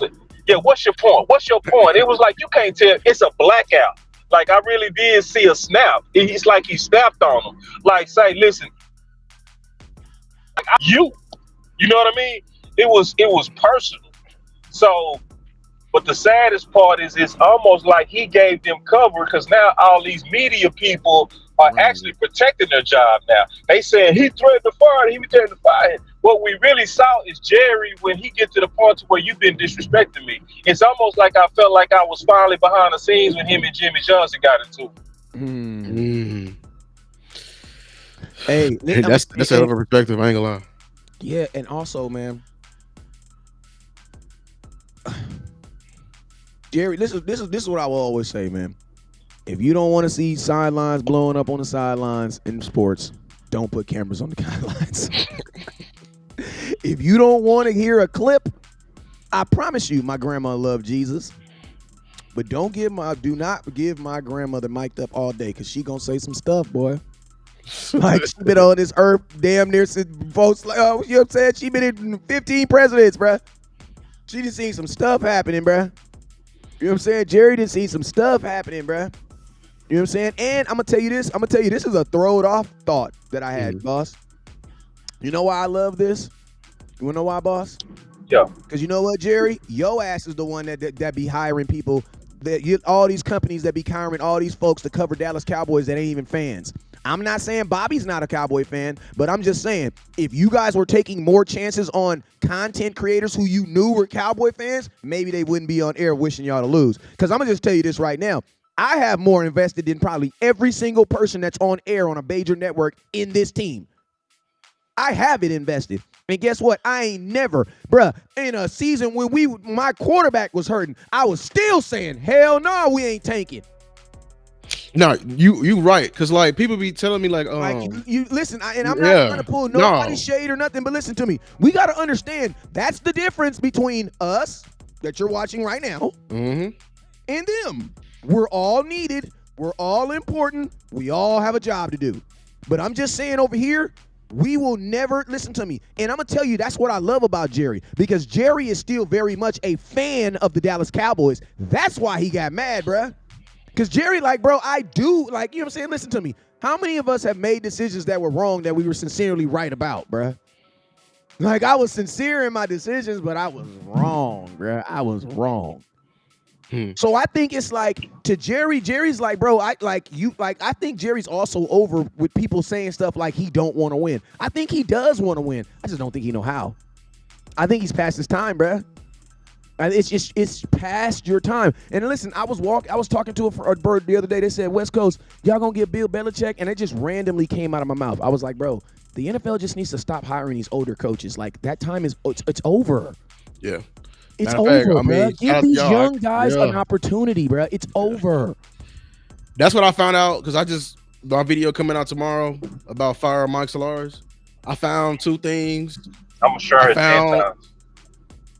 S1: what's your point? What's your point? It was like, you can't tell. It's a blackout. Like, I really did see a snap. It's like he snapped on him. Like, say, listen, you know what I mean? It was personal. So, but the saddest part is it's almost like he gave them cover because now all these media people are actually protecting their job now. They saying he threatened to fire him, he threatened to fire him. What we really saw is Jerry, when he get to the point to where you've been disrespecting me. It's almost like I felt like I was finally behind the scenes when him and Jimmy Johnson got into it.
S2: Mm.
S3: Hey,
S2: that's a hell of a perspective. I ain't gonna lie.
S3: Yeah, and also, man, Jerry, this is what I will always say, man. If you don't want to see sidelines blowing up on the sidelines in sports, don't put cameras on the sidelines. If you don't want to hear a clip, I promise you, my grandma loved Jesus. But do not give my grandmother mic'd up all day, because she gonna say some stuff, boy. Like, she been on this earth damn near since folks, like, oh, you know what I'm saying? She been in 15 presidents, bruh. She done seen some stuff happening, bruh. You know what I'm saying? Jerry done seen some stuff happening, bruh. You know what I'm saying? And I'm gonna tell you this. This is a throw it off thought that I had, boss. You know why I love this? You wanna know why, boss?
S1: Yeah.
S3: Because you know what, Jerry? Your ass is the one that be hiring people, all these companies that be hiring all these folks to cover Dallas Cowboys that ain't even fans. I'm not saying Bobby's not a Cowboy fan, but I'm just saying, if you guys were taking more chances on content creators who you knew were Cowboy fans, maybe they wouldn't be on air wishing y'all to lose. Because I'm going to just tell you this right now. I have more invested than probably every single person that's on air on a major network in this team. I have it invested. And guess what? I ain't never, bruh, in a season when my quarterback was hurting, I was still saying, hell no, we ain't tanking.
S2: No, you right, because like people be telling me like
S3: you listen, and I'm not trying to pull nobody's shade or nothing, but listen to me. We got to understand that's the difference between us that you're watching right now and them. We're all needed. We're all important. We all have a job to do. But I'm just saying over here, we will never, listen to me, and I'm going to tell you that's what I love about Jerry, because Jerry is still very much a fan of the Dallas Cowboys. That's why he got mad, bruh. Because Jerry, like, bro, I do, like, you know what I'm saying? Listen to me. How many of us have made decisions that were wrong that we were sincerely right about, bruh? Like, I was sincere in my decisions, but I was wrong, bruh. I was wrong. So I think it's like, to Jerry's like, bro, I think Jerry's also over with people saying stuff like he don't want to win. I think he does want to win. I just don't think he know how. I think he's past his time, bruh. It's past your time. And listen, I was talking to a bird the other day. They said, West Coast, y'all gonna get Bill Belichick? And it just randomly came out of my mouth. I was like, bro, the NFL just needs to stop hiring these older coaches. Like, that time is it's over.
S2: Yeah.
S3: It's over, bro. Give these young guys an opportunity, bro. It's over.
S2: That's what I found out, because my video coming out tomorrow about fire Mike Solars. I found two things.
S1: I'm sure it's 10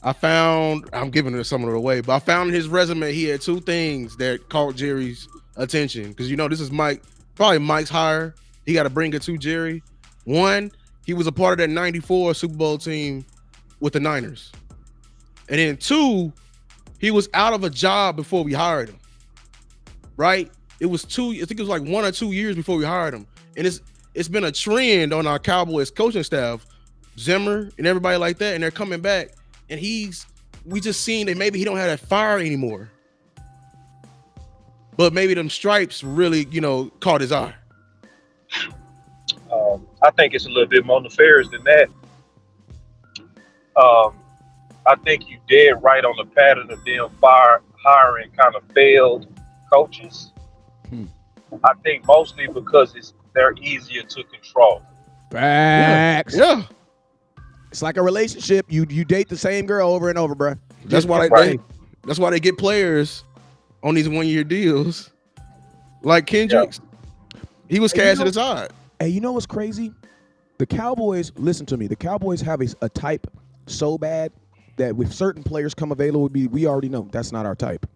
S1: times.
S2: I'm giving some of it away, but I found in his resume he had two things that caught Jerry's attention, because this is probably Mike's hire. He got to bring it to Jerry. One, he was a part of that 94 Super Bowl team with the Niners. And then two, he was out of a job before we hired him. Right? I think it was like 1 or 2 years before we hired him. And it's been a trend on our Cowboys coaching staff, Zimmer and everybody like that, and they're coming back. And we just seen that maybe he don't have that fire anymore. But maybe them stripes really, caught his eye.
S1: I think it's a little bit more nefarious than that. I think you dead right on the pattern of them hiring kind of failed coaches. I think mostly because they're easier to control.
S3: Facts.
S2: Yeah.
S3: It's like a relationship. You date the same girl over and over, bro.
S2: That's why they get players on these 1-year deals. Like Kendricks. He was cast aside.
S3: Hey, you know what's crazy? The Cowboys, listen to me. The Cowboys have a type so bad that if certain players come available, we already know that's not our type.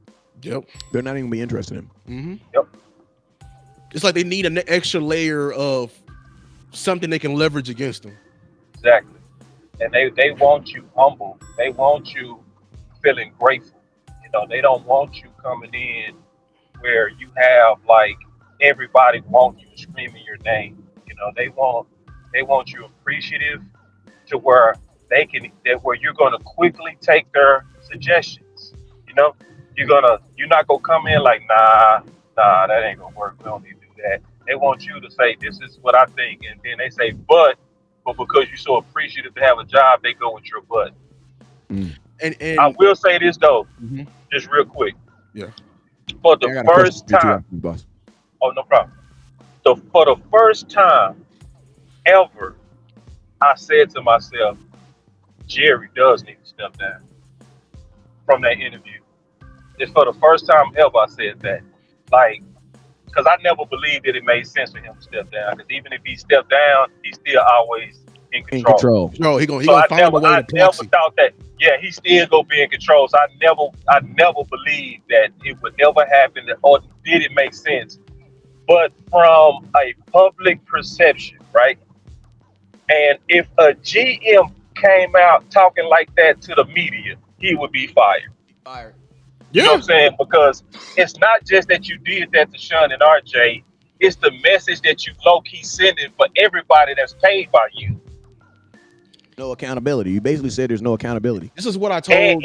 S2: Yep.
S3: They're not even gonna be interested in.
S2: Mm-hmm.
S1: Yep.
S2: It's like they need an extra layer of something they can leverage against them.
S1: Exactly. And they want you humble. They want you feeling grateful. They don't want you coming in where you have like everybody want you screaming your name. They want you appreciative to where where you're gonna quickly take their suggestions. You're not gonna come in like, nah, that ain't gonna work. We don't need to do that. They want you to say, this is what I think, and then they say, but because you're so appreciative to have a job, they go with your butt.
S2: And
S1: I will say this though, just real quick.
S2: Yeah.
S1: For the first time, oh no problem. For the first time ever, I said to myself, Jerry does need to step down from that interview. It's for the first time ever I said that. Like, because I never believed that it made sense for him to step down. Because even if he stepped down, he's still always in
S3: In
S1: control.
S3: control.
S2: No, he gonna
S1: So I
S2: find a way to
S1: never
S2: proxy.
S1: thought that. Yeah, he still gonna be in control. So I never believed that it would never happen, or did it make sense? But from a public perception, right? And if a GM came out talking like that to the media, he would be fired.
S3: Fired.
S1: You know what I'm saying? Because it's not just that you did that to Sean and RJ. It's the message that you low-key sending for everybody that's paid by you.
S3: No accountability. You basically said there's no accountability.
S2: This is what I told.
S1: And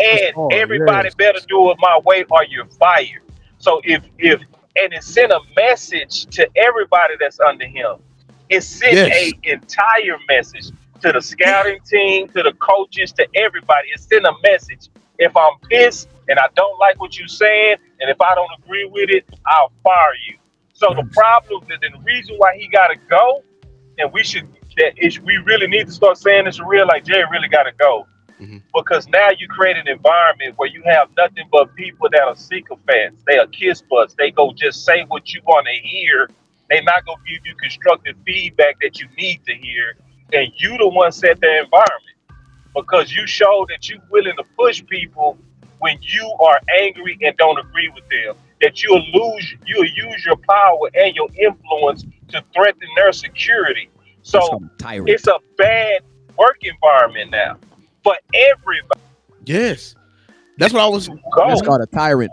S1: everybody better do it my way or you're fired. So if and it sent a message to everybody that's under him. It sent a entire message to the scouting team, to the coaches, to everybody. It sent a message. If I'm pissed and I don't like what you're saying, and if I don't agree with it, I'll fire you. So the problem, and the reason why he got to go, and we really need to start saying this for real, like Jerry really got to go. Because now you create an environment where you have nothing but people that are sycophants. They are kiss butts. They go just say what you want to hear. They not going to give you constructive feedback that you need to hear. And you the one set the environment. Because you show that you're willing to push people when you are angry and don't agree with them. That you'll use your power and your influence to threaten their security. So it's a bad work environment now for everybody.
S2: Yes, that's what I was.
S3: It's called a tyrant.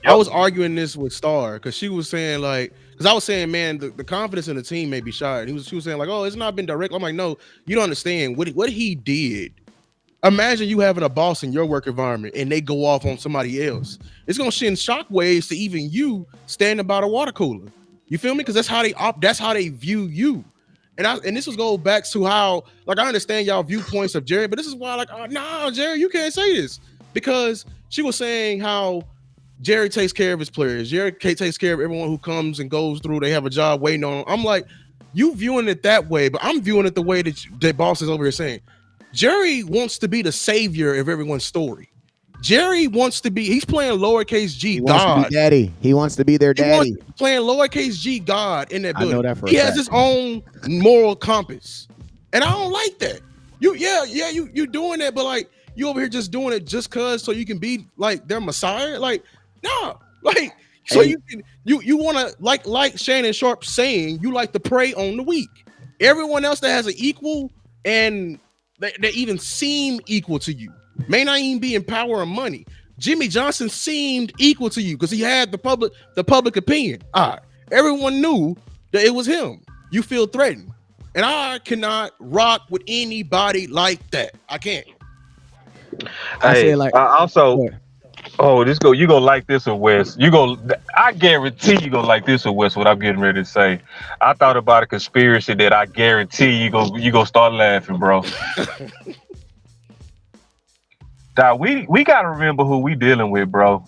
S2: I was arguing this with Star because she was saying because I was saying, man, the confidence in the team may be shot. She was saying like, oh, it's not been direct. I'm like, no, you don't understand what he did. Imagine you having a boss in your work environment and they go off on somebody else. It's gonna send shockwaves to even you standing by the water cooler. You feel me? Because that's how they view you. And this was go back to how I understand y'all viewpoints of Jerry, but this is why nah, Jerry, you can't say this because she was saying how Jerry takes care of his players. Jerry takes care of everyone who comes and goes through. They have a job waiting on them. I'm like, you viewing it that way, but I'm viewing it the way that the boss is over here saying. Jerry wants to be the savior of everyone's story. Jerry wants to be, he's playing lowercase g God.
S3: He wants to be daddy. He wants to be their daddy.
S2: Playing lowercase g God in that building.
S3: I know that for
S2: he
S3: a
S2: has
S3: fact.
S2: his own moral compass. And I don't like that. You doing that, but you over here just doing it just cause so you can be their messiah. No. So you want to like Shannon Sharp saying you like to prey on the weak. Everyone else that has an equal and they even seem equal to you may not even be in power or money. Jimmy Johnson seemed equal to you because he had the public opinion. All right, everyone knew that it was him. You feel threatened, and I cannot rock with anybody like that. I can't.
S1: You gonna like this one, Wes. I guarantee you gonna like this one, Wes. What I'm getting ready to say. I thought about a conspiracy that I guarantee you gonna start laughing, bro. Dog, we gotta remember who we dealing with, bro.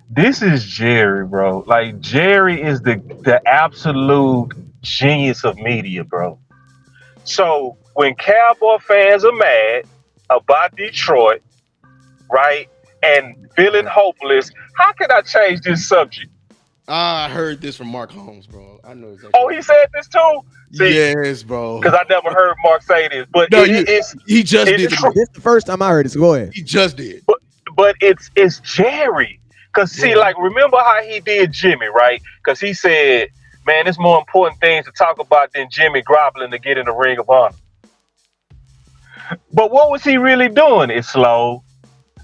S1: This is Jerry, bro. Jerry is the absolute genius of media, bro. So when Cowboy fans are mad about Detroit, right? And feeling hopeless. How can I change this subject?
S2: I heard this from Mark Holmes, bro. I know exactly.
S1: Oh, he said this too? See,
S2: yes, bro.
S1: Because I never heard Mark say this. But
S2: no, he just did.
S3: This is the first time I heard it, so go ahead.
S2: He just did.
S1: But it's Jerry. Because remember how he did Jimmy, right? Because he said, man, there's more important things to talk about than Jimmy groveling to get in the Ring of Honor. But what was he really doing? It's slow.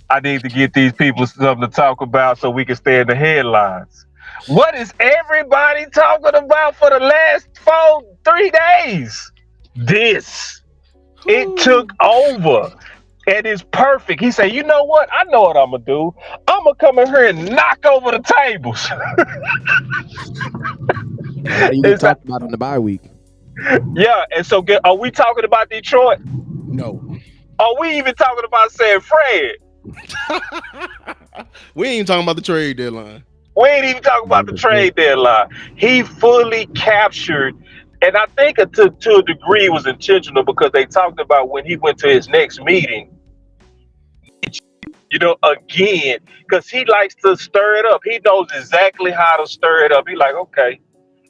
S1: I need to get these people something to talk about so we can stay in the headlines. What is everybody talking about for the last 3 days? This. It took over. And it's perfect. He said, you know what? I know what I'm going to do. I'm going to come in here and knock over the tables.
S3: You can talk about on the bye week.
S1: Yeah. And so are we talking about Detroit?
S2: No.
S1: Are we even talking about San Fred?
S2: We ain't even talking about the trade deadline.
S1: We ain't even talking about the trade deadline. He fully captured, and I think to a degree it was intentional because they talked about when he went to his next meeting, again, because he likes to stir it up. He knows exactly how to stir it up. He like, okay,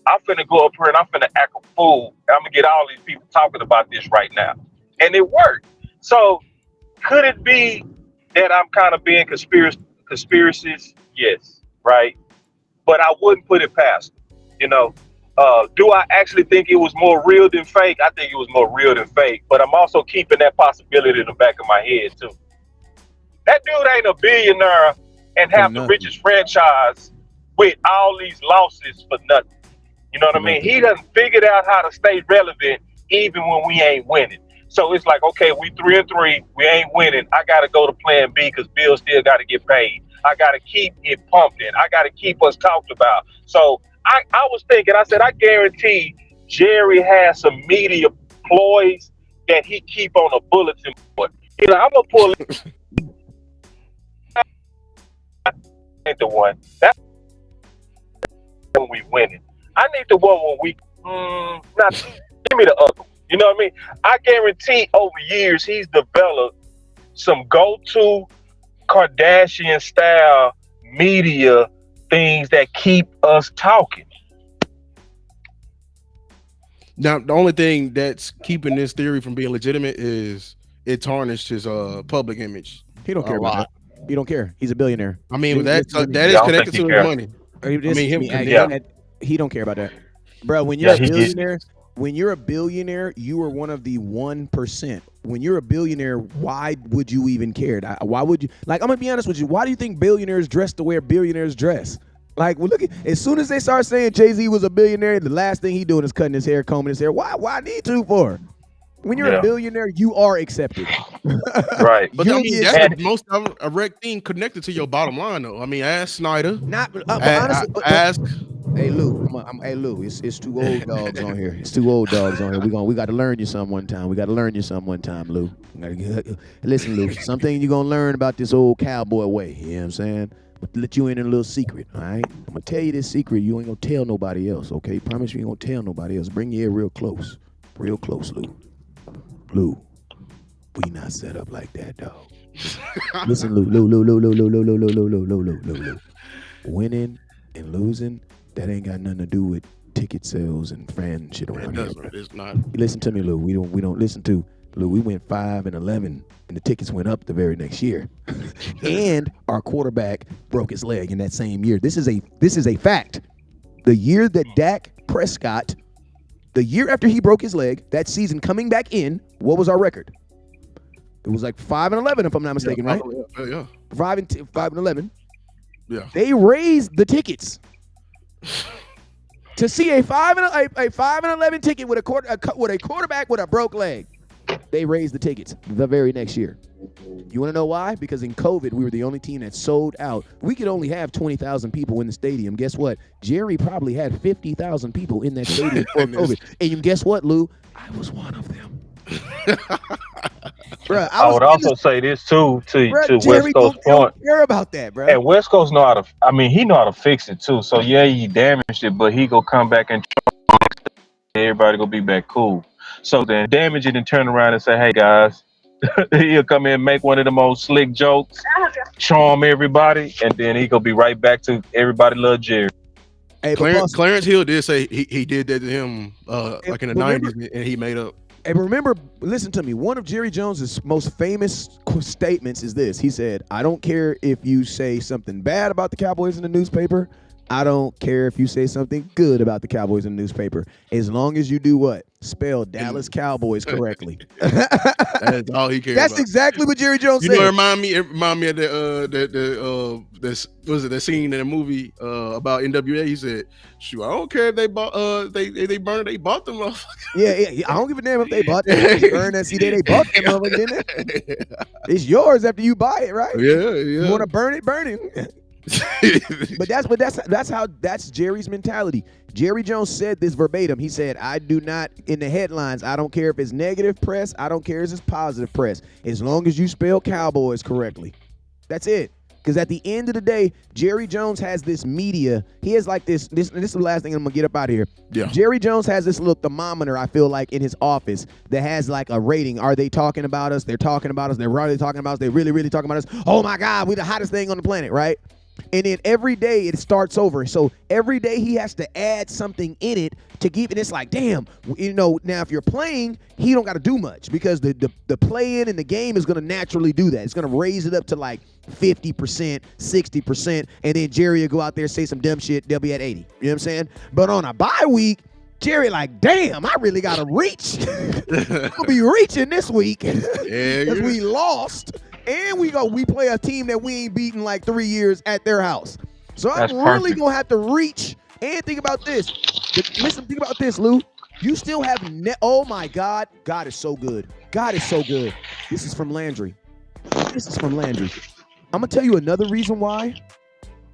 S1: I'm finna go up here and I'm finna act a fool. I'm gonna get all these people talking about this right now. And it worked. So could it be that I'm kind of being conspiracies? Yes, right. But I wouldn't put it past him, Do I actually think it was more real than fake? I think it was more real than fake. But I'm also keeping that possibility in the back of my head too. That dude ain't a billionaire and have the richest franchise with all these losses for nothing. You know what I mean? He done figured out how to stay relevant even when we ain't winning. So it's like, okay, we 3-3, we ain't winning. I got to go to plan B because Bill still got to get paid. I got to keep it pumping. I got to keep us talked about. So I was thinking, I said, I guarantee Jerry has some media ploys that he keep on a bulletin board. I'm going to pull it. Ain't the one. That's when we winning. I need the one when we not give me the other one. You know what I mean? I guarantee over years he's developed some go-to Kardashian style media things that keep us talking.
S2: Now, the only thing that's keeping this theory from being legitimate is it tarnished his public image.
S3: He don't care about that. He don't care. He's a billionaire.
S2: I mean, that is connected to his money.
S3: He don't care about that, bro. When you're a billionaire, you are one of the 1%. When you're a billionaire, why would you even care? Why would you? Like, I'm gonna be honest with you. Why do you think billionaires dress the way billionaires dress? Like, well, look, as soon as they start saying Jay-Z was a billionaire, the last thing he doing is cutting his hair, combing his hair. Why need to for? When you're a billionaire, you are accepted.
S1: Right.
S2: But I mean, that's the most direct thing connected to your bottom line, though. I mean, ask Snyder.
S3: Hey Lou, it's two old dogs on here. It's two old dogs on here. We got to learn you something one time. Lou. Listen, Lou, something you're gonna learn about this old cowboy way. You know what I'm saying? I'm gonna let you in a little secret, all right? I'm gonna tell you this secret. You ain't gonna tell nobody else, okay? Promise you ain't gonna tell nobody else. Bring your ear real close, Lou. Lou, we not set up like that, dog. Listen, Lou. Winning and losing, that ain't got nothing to do with ticket sales and fan shit around here.
S2: It's not.
S3: Listen to me, Lou. We don't listen to Lou. We went 5-11, and the tickets went up the very next year, and our quarterback broke his leg in that same year. This is a fact. The year that Dak Prescott, the year after he broke his leg, that season coming back in, what was our record? It was like 5-11, if I'm not mistaken, right?
S2: Yeah.
S3: 5-11.
S2: Yeah.
S3: They raised the tickets to see a 5-11 ticket with a quarterback with a broke leg. They raised the tickets the very next year. You want to know why? Because in COVID, we were the only team that sold out. We could only have 20,000 people in the stadium. Guess what? Jerry probably had 50,000 people in that stadium for COVID. And guess what, Lou? I was one of them. Bruh,
S1: I would also say this too to West Coast point.
S3: Don't care about that, bro.
S1: And West Coast know how to. I mean, he know how to fix it too. So yeah, he damaged it, but he go come back and everybody go be back cool. So then damage it and turn around and say, hey guys, he'll come in and make one of the most slick jokes, charm everybody, and then he gonna be right back to everybody love Jerry.
S2: Hey, Clarence Hill did say he did that to him like in the 90s, and he made up.
S3: And remember, listen to me, one of Jerry Jones's most famous statements is this. He said, I don't care if you say something bad about the Cowboys in the newspaper. I don't care if you say something good about the Cowboys in the newspaper. As long as you do what? Spell Dallas Cowboys correctly.
S2: That's all he cares
S3: That's
S2: about.
S3: Exactly what Jerry Jones said.
S2: You know, remind me of the scene in the movie about NWA. He said, "Shoot, I don't care if they bought they burned, they bought them motherfuckers."
S3: Yeah. I don't give a damn if they bought them. They burned that CD. They bought them motherfuckers, didn't they? It's yours after you buy it, right?
S2: Yeah.
S3: You want to burn it, burn it. that's Jerry's mentality. Jerry Jones said this verbatim. He said, I do not, in the headlines, I don't care if it's negative press, I don't care if it's positive press, as long as you spell Cowboys correctly. That's it. Because at the end of the day, Jerry Jones has this media. He has like this is the last thing I'm gonna get up out of here.
S2: Yeah.
S3: Jerry Jones has this little thermometer, I feel like, in his office that has like a rating. Are they talking about us? They're talking about us. They're really talking about us. They really talking about us. Oh my God, we're the hottest thing on the planet, right? And then every day it starts over. So every day he has to add something in it to keep it. It's like, damn, now if you're playing, he don't got to do much because the play-in and the game is going to naturally do that. It's going to raise it up to like 50%, 60%, and then Jerry will go out there, say some dumb shit, they'll be at 80. You know what I'm saying? But on a bye week, Jerry like, damn, I really got to reach. I'll be reaching this week because we lost. And we play a team that we ain't beaten like 3 years at their house. So I'm really going to have to reach. And think about this. Listen, think about this, Lou. You still have oh my God. God is so good. God is so good. This is from Landry. I'm going to tell you another reason why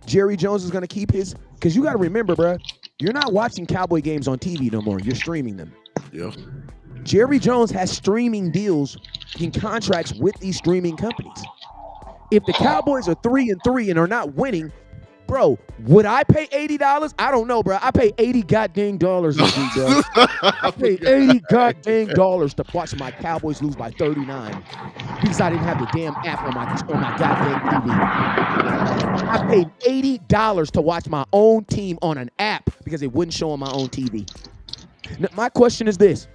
S3: Jerry Jones is going to keep his, because you got to remember, bro, you're not watching Cowboy games on TV no more. You're streaming them.
S2: Yeah.
S3: Jerry Jones has streaming deals in contracts with these streaming companies. If the Cowboys are 3-3 and are not winning, bro, would I pay $80? I don't know, bro. I pay $80 goddamn dollars this week, bro. I pay $80 goddamn dollars to watch my Cowboys lose by 39 because I didn't have the damn app on my goddamn TV. I paid $80 to watch my own team on an app because it wouldn't show on my own TV. Now, my question is this.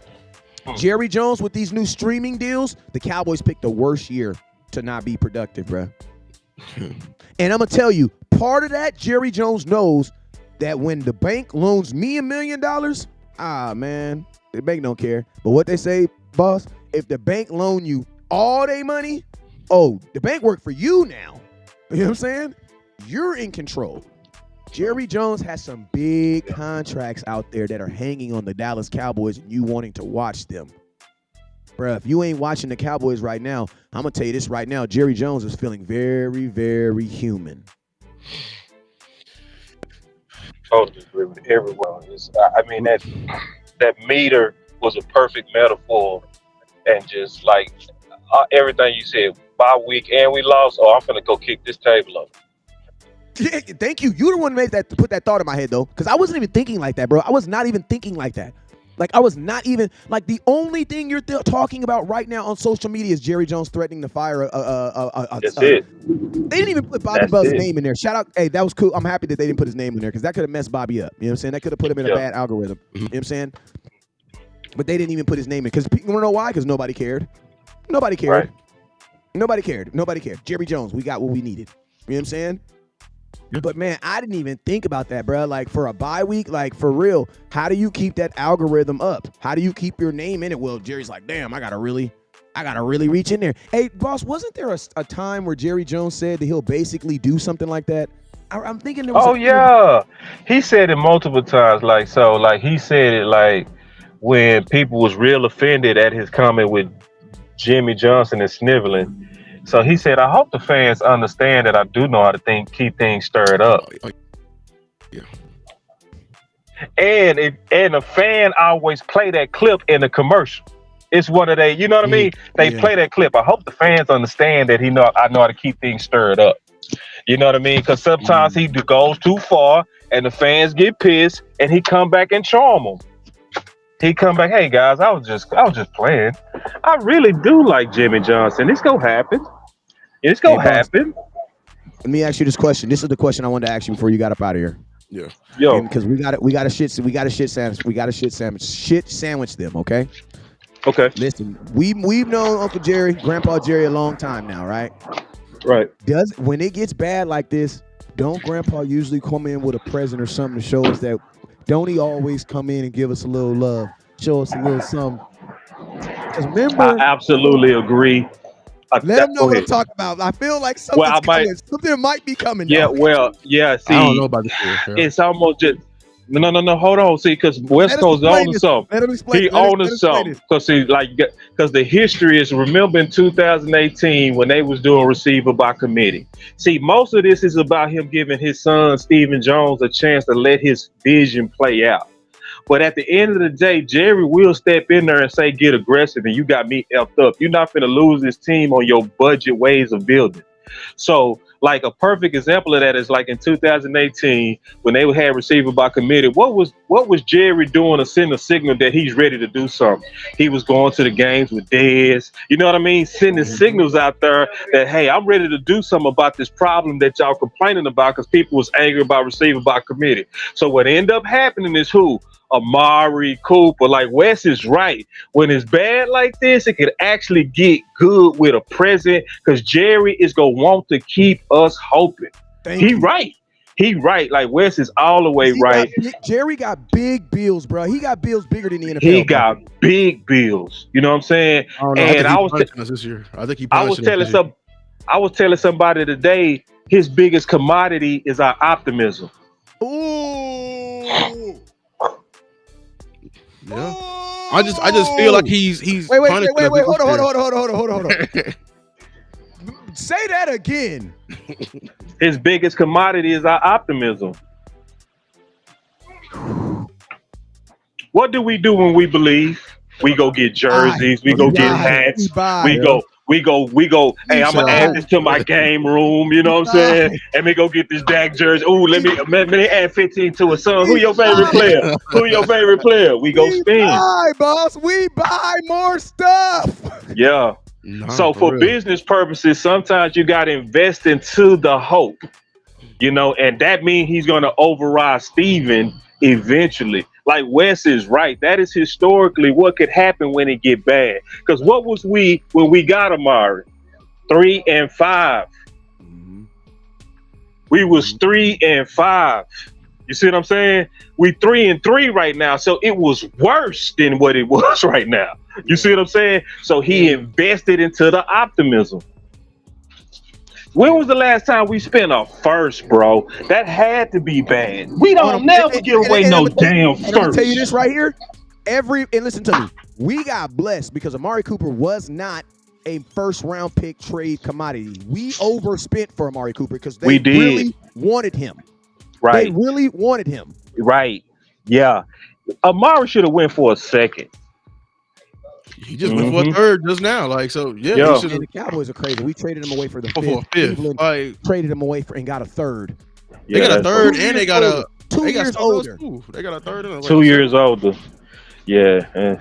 S3: Jerry Jones with these new streaming deals, the Cowboys picked the worst year to not be productive, bro. And I'm going to tell you, part of that, Jerry Jones knows that when the bank loans me $1 million, man, the bank don't care. But what they say, boss, if the bank loan you all their money, the bank work for you now. You know what I'm saying? You're in control. Jerry Jones has some big contracts out there that are hanging on the Dallas Cowboys and you wanting to watch them. Bruh, if you ain't watching the Cowboys right now, I'm going to tell you this right now. Jerry Jones is feeling very, very human.
S1: Totally agree with everyone. That meter was a perfect metaphor, and just like everything you said, bye week and we lost, I'm going to go kick this table up.
S3: Yeah, thank you. You the one made that to put that thought in my head though, because I wasn't even thinking like that, bro. I was not even thinking like that. Like I was not even like the only thing you're talking about right now on social media is Jerry Jones threatening to fire
S1: That's it.
S3: They didn't even put Bobby Bell's name in there. Shout out, hey, that was cool. I'm happy that they didn't put his name in there because that could have messed Bobby up. You know what I'm saying? That could have put him in a bad algorithm. You know what I'm saying? But they didn't even put his name in because you want to know why? Because nobody cared. Nobody cared.
S1: Right.
S3: Nobody cared. Jerry Jones, we got what we needed. You know what I'm saying? But man, I didn't even think about that, bro. Like for a bye week, like for real, how do you keep that algorithm up? How do you keep your name in it? Well, Jerry's like, damn, I gotta really reach in there. Hey, boss, wasn't there a time where Jerry Jones said that he'll basically do something like that? I'm thinking there was
S1: he said it multiple times. Like he said it like when people was real offended at his comment with Jimmy Johnson and sniveling. So he said, I hope the fans understand that I do know how to keep things stirred up.
S2: Yeah.
S1: And a fan always play that clip in the commercial. It's one of they, you know what I mean? They play that clip. I hope the fans understand that I know how to keep things stirred up. You know what I mean? Because sometimes he goes too far and the fans get pissed and he come back and charm them. He come back, hey guys, I was just playing. I really do like Jimmy Johnson. It's gonna happen. It's gonna happen.
S3: Let me ask you this question. This is the question I wanted to ask you before you got up out of here.
S2: Yeah.
S3: Yo, because we got to shit sandwich them. Okay.
S1: Okay.
S3: Listen, we've known Uncle Jerry, Grandpa Jerry, a long time now, right?
S1: Right.
S3: When it gets bad like this, don't Grandpa usually come in with a present or something to show us that? Don't he always come in and give us a little love, show us a little something? Remember,
S1: I absolutely agree.
S3: Let them know what I'm talking about. I feel like something's coming. Something might be coming.
S1: Yeah,
S3: though.
S1: See,
S2: I don't know about this.
S1: It's almost just no. Hold on. See, because West Coast owns something.
S3: Let him explain.
S1: He owns something because the history is. Remember in 2018 when they was doing receiver by committee. See, most of this is about him giving his son Stephen Jones a chance to let his vision play out. But at the end of the day, Jerry will step in there and say, get aggressive, and you got me effed up. You're not going to lose this team on your budget ways of building. So, Like a perfect example of that is like in 2018 when they had receiver by committee. What was Jerry doing to send a signal that he's ready to do something? He was going to the games with Dez. You know what I mean? Sending signals out there that, hey, I'm ready to do something about this problem that y'all complaining about because people was angry about receiver by committee. So what ended up happening is who? Amari Cooper. Like Wes is right. When it's bad like this, it could actually get good with a president because Jerry is gonna want to keep us hoping. He right. Like Wes is all the way right.
S3: Jerry got big bills, bro. He got bills bigger than the NFL.
S1: He got big bills. You know what I'm saying? And I was telling somebody today, his biggest commodity is our optimism.
S2: Ooh. Yeah. I just feel like he's
S3: wait, hold on. Say that again.
S1: His biggest commodity is our optimism. What do we do when we believe? We go get jerseys, we go get hats, we go, hey, I'm gonna add this to my game room, you know what I'm saying? And we go get this Dak jersey. Ooh, let me add 15 to it. Son, who your favorite player? We go spin.
S3: We buy more stuff.
S1: Yeah. So for business purposes, sometimes you gotta invest into the hope, you know, and that means he's gonna override Steven eventually. Like Wes is right. That is historically what could happen when it get bad. Because what was we when we got Amari? 3-5. Mm-hmm. We was 3-5. You see what I'm saying? We 3-3 right now. So it was worse than what it was right now. You see what I'm saying? So he invested into the optimism. When was the last time we spent a first, bro? That had to be bad. We don't never give away no damn first.
S3: I'll tell you this right here. And listen to me. We got blessed because Amari Cooper was not a first-round pick trade commodity. We overspent for Amari Cooper because they really wanted him.
S1: Right.
S3: They really wanted him.
S1: Right. Yeah. Amari should have went for a second.
S2: He just went for a third just now. Like, so, yeah.
S3: And the Cowboys are crazy. We traded him away for the fifth. Cleveland traded him away and got a third.
S2: They got a third and they got a
S3: 2 years older.
S2: They got a third and
S1: 2 years older. Yeah.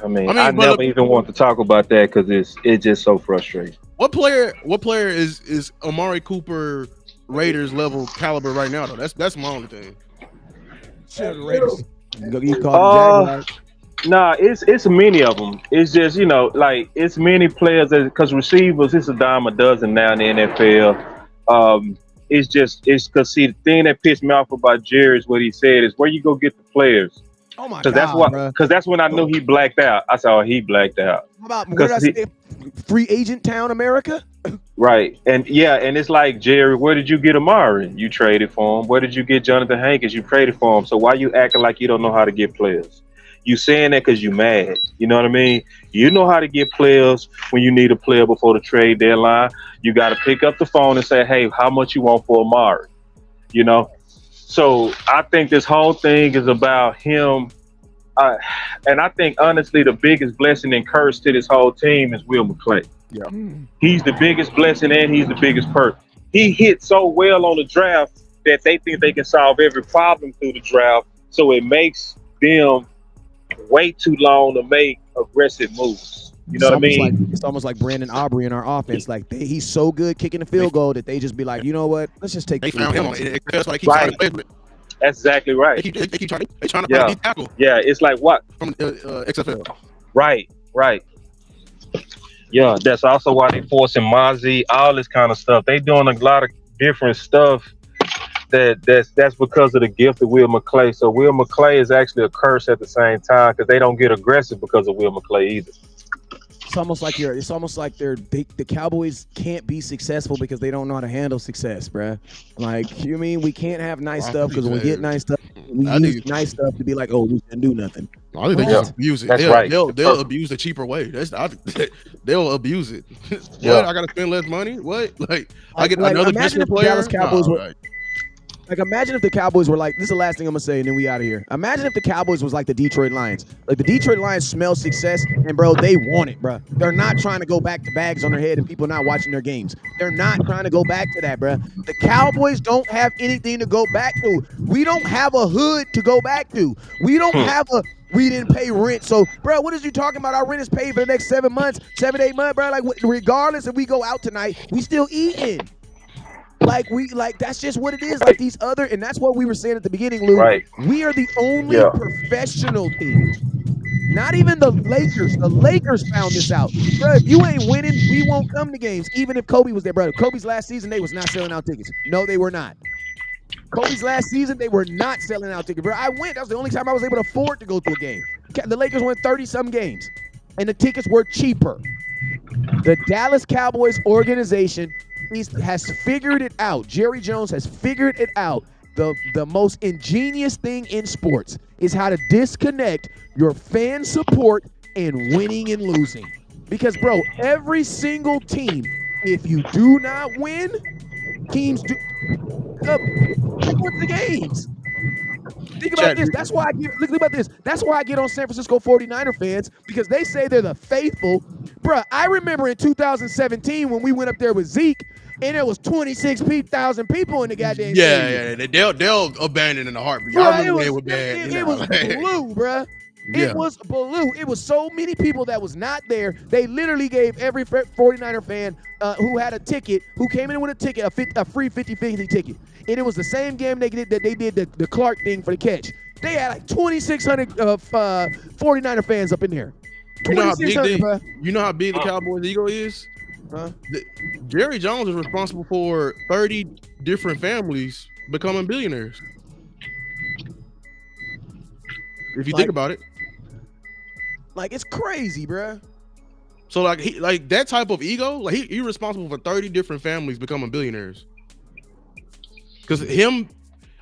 S1: I mean, I never even want to talk about that because it's just so frustrating.
S2: What player is Amari Cooper Raiders level caliber right now though? That's my only thing.
S3: Raiders. You call the Jaguars?
S1: Nah, it's many of them. It's just, you know, like it's many players because receivers, it's a dime a dozen now in the NFL. It's because the thing that pissed me off about Jerry is what he said is where you go get the players.
S3: Oh my God!
S1: Because that's when I knew he blacked out. I saw he blacked out.
S3: How about where did I say free agent town America?
S1: Right, and it's like Jerry, where did you get Amari? You traded for him. Where did you get Jonathan Hankins? You traded for him. So why you acting like you don't know how to get players? You saying that because you mad. You know what I mean? You know how to get players when you need a player before the trade deadline. You got to pick up the phone and say, hey, how much you want for Amari? You know? So I think this whole thing is about him. And I think, honestly, the biggest blessing and curse to this whole team is Will McClay.
S2: Yeah.
S1: He's the biggest blessing and he's the biggest curse. He hit so well on the draft that they think they can solve every problem through the draft. So it makes them wait too long to make aggressive moves. You know what I mean?
S3: It's almost like Brandon Aubrey in our offense. Like he's so good kicking the field goal that they just be like, you know what? Let's just take.
S2: They found him. That's why they keep trying to play with it.
S1: That's exactly right.
S2: They keep trying to play deep tackle.
S1: Yeah, it's like what
S2: from XFL.
S1: Right. Yeah, that's also why they forcing Mozzie, all this kind of stuff. They doing a lot of different stuff. That's because of the gift of Will McClay. So Will McClay is actually a curse at the same time because they don't get aggressive because of Will McClay either.
S3: It's almost like the Cowboys can't be successful because they don't know how to handle success, bruh. Like, you mean we can't have nice stuff because when we get nice stuff, we use nice stuff to be like, oh, we can do nothing.
S2: I think they just abuse it.
S1: That's right.
S2: They'll abuse the cheaper way. They'll abuse it. What? I gotta spend less money? What? Like I get another
S3: imagine if the
S2: player.
S3: Dallas Cowboys were. Like, imagine if the Cowboys were like, this is the last thing I'm going to say, and then we out of here. Imagine if the Cowboys was like the Detroit Lions. Like, the Detroit Lions smell success, and, bro, they want it, bro. They're not trying to go back to bags on their head and people not watching their games. They're not trying to go back to that, bro. The Cowboys don't have anything to go back to. We don't have a hood to go back to. We don't have a... We didn't pay rent. So, bro, what is you talking about? Our rent is paid for the next 7 months, 7 to 8 months, bro. Like, regardless if we go out tonight, we still eating. Like, that's just what it is. Like these other, and that's what we were saying at the beginning, Lou.
S1: Right.
S3: We are the only professional team. Not even the Lakers. The Lakers found this out. Bro, if you ain't winning, we won't come to games, even if Kobe was there, bro. Kobe's last season, they was not selling out tickets. No, they were not. Kobe's last season, they were not selling out tickets. Bro, I went. That was the only time I was able to afford to go to a game. The Lakers won 30-some games, and the tickets were cheaper. The Dallas Cowboys organization has figured it out. Jerry Jones has figured it out. The most ingenious thing in sports is how to disconnect your fan support and winning and losing. Because, bro, every single team, if you do not win, teams do win the games. Think about this. That's why I get. Look about this. That's why I get on San Francisco 49er fans, because they say they're the faithful. Bruh, I remember in 2017 when we went up there with Zeke, and there was 26,000 people in the goddamn stadium.
S2: Yeah, they'll abandon in a heartbeat.
S3: Bruh,
S2: I remember they were bad.
S3: It was blue, bruh.
S2: Yeah.
S3: It was blue. It was so many people that was not there. They literally gave every 49er fan who had a ticket, who came in with a ticket, a free 50-50 ticket. And it was the same game they did the Clark thing for the catch. They had like 2,600 49er fans up in there.
S2: You know how big the Cowboys ego is?
S3: Huh?
S2: Jerry Jones is responsible for 30 different families becoming billionaires. If you think about it.
S3: Like, it's crazy, bruh.
S2: So like that type of ego, like he's responsible for 30 different families becoming billionaires. Because him,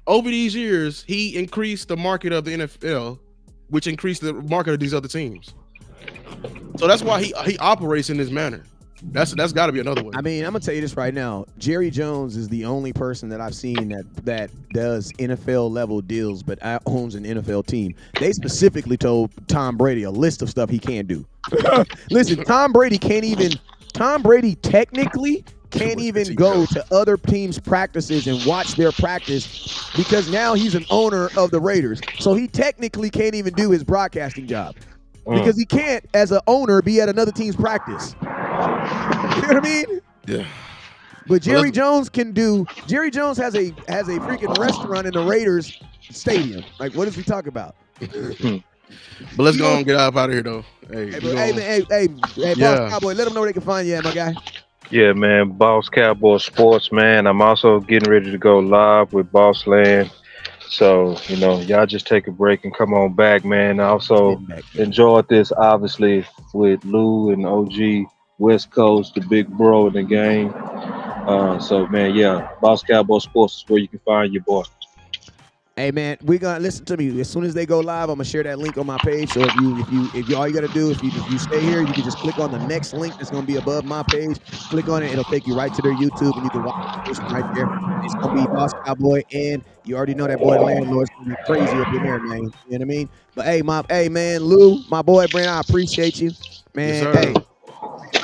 S2: over these years, he increased the market of the NFL, which increased the market of these other teams. So that's why he operates in this manner. That's got to be another way.
S3: I mean, I'm gonna tell you this right now. Jerry Jones is the only person that I've seen that does NFL level deals, but owns an NFL team. They specifically told Tom Brady a list of stuff he can't do. Listen, Tom Brady technically can't even go to other teams' practices and watch their practice because now he's an owner of the Raiders. So he technically can't even do his broadcasting job. Because he can't, as an owner, be at another team's practice. You know what I mean?
S2: Yeah.
S3: But Jerry Jones can do. Jerry Jones has a freaking restaurant in the Raiders stadium. Like, what does we talk about?
S2: But let's go and get out of here, though. Hey,
S3: Boss Cowboy, let them know where they can find you at, my guy.
S1: Yeah, man, Boss Cowboy Sports, man. I'm also getting ready to go live with Boss Land. So, y'all just take a break and come on back, man. I also enjoyed this, obviously, with Lou and OG, West Coast, the big bro in the game. So, man, yeah, Boss Cowboy Sports is where you can find your boy.
S3: Hey, man, we're gonna listen to me. As soon as they go live, I'm gonna share that link on my page. So if you all you gotta do, if you stay here, you can just click on the next link that's gonna be above my page. Click on it, it'll take you right to their YouTube, and you can watch this right there. It's gonna be Boss Cowboy, and you already know that boy Landlord's gonna be crazy up in there, man. You know what I mean? But hey, man, Lou, my boy Brandon, I appreciate you, man.
S2: Yes,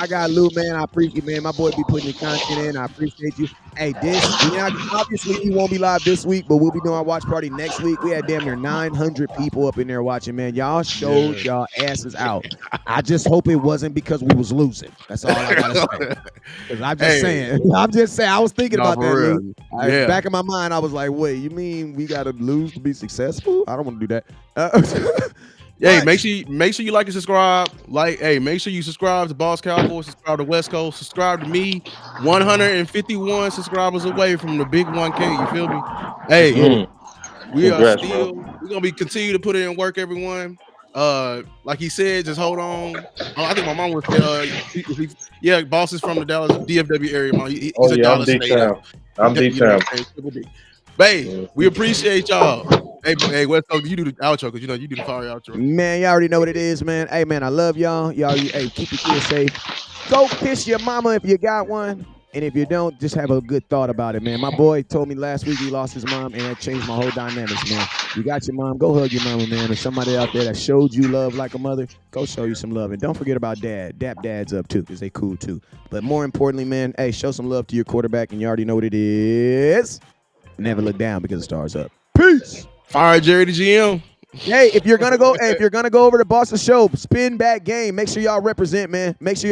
S3: I got Lou, man. I appreciate you, man. My boy be putting the content in. I appreciate you. Hey, obviously we won't be live this week, but we'll be doing our watch party next week. We had damn near 900 people up in there watching, man. Y'all showed y'all asses out. I just hope it wasn't because we was losing. That's all I gotta say. Because I'm just saying. I was thinking about that, Lou. Back in my mind, I was like, wait, you mean we gotta lose to be successful? I don't want to do that.
S2: Hey, make sure you like and subscribe. Make sure you subscribe to Boss Cowboy, subscribe to West Coast, subscribe to me. 151 subscribers away from the big 1K. You feel me? Hey, we're gonna be continue to put in work, everyone. Like he said, just hold on. I think my mom was Boss is from the Dallas DFW area. Man. He's a Dallas native.
S1: I'm D-Town.
S2: Hey, we appreciate y'all. Hey, West Coast, you do the outro because you do the fire outro.
S3: Man, y'all already know what it is, man. Hey, man, I love y'all. Y'all, keep your kids safe. Go kiss your mama if you got one. And if you don't, just have a good thought about it, man. My boy told me last week he lost his mom, and that changed my whole dynamics, man. You got your mom, go hug your mama, man. Or somebody out there that showed you love like a mother, go show you some love. And don't forget about dad. Dap dads up, too, because they cool, too. But more importantly, man, hey, show some love to your quarterback, and you already know what it is. Never look down because the star's up. Peace.
S2: Fire Jerry the GM.
S3: Hey, if you're gonna go over to Boston Show, spin back game. Make sure y'all represent, man. Make sure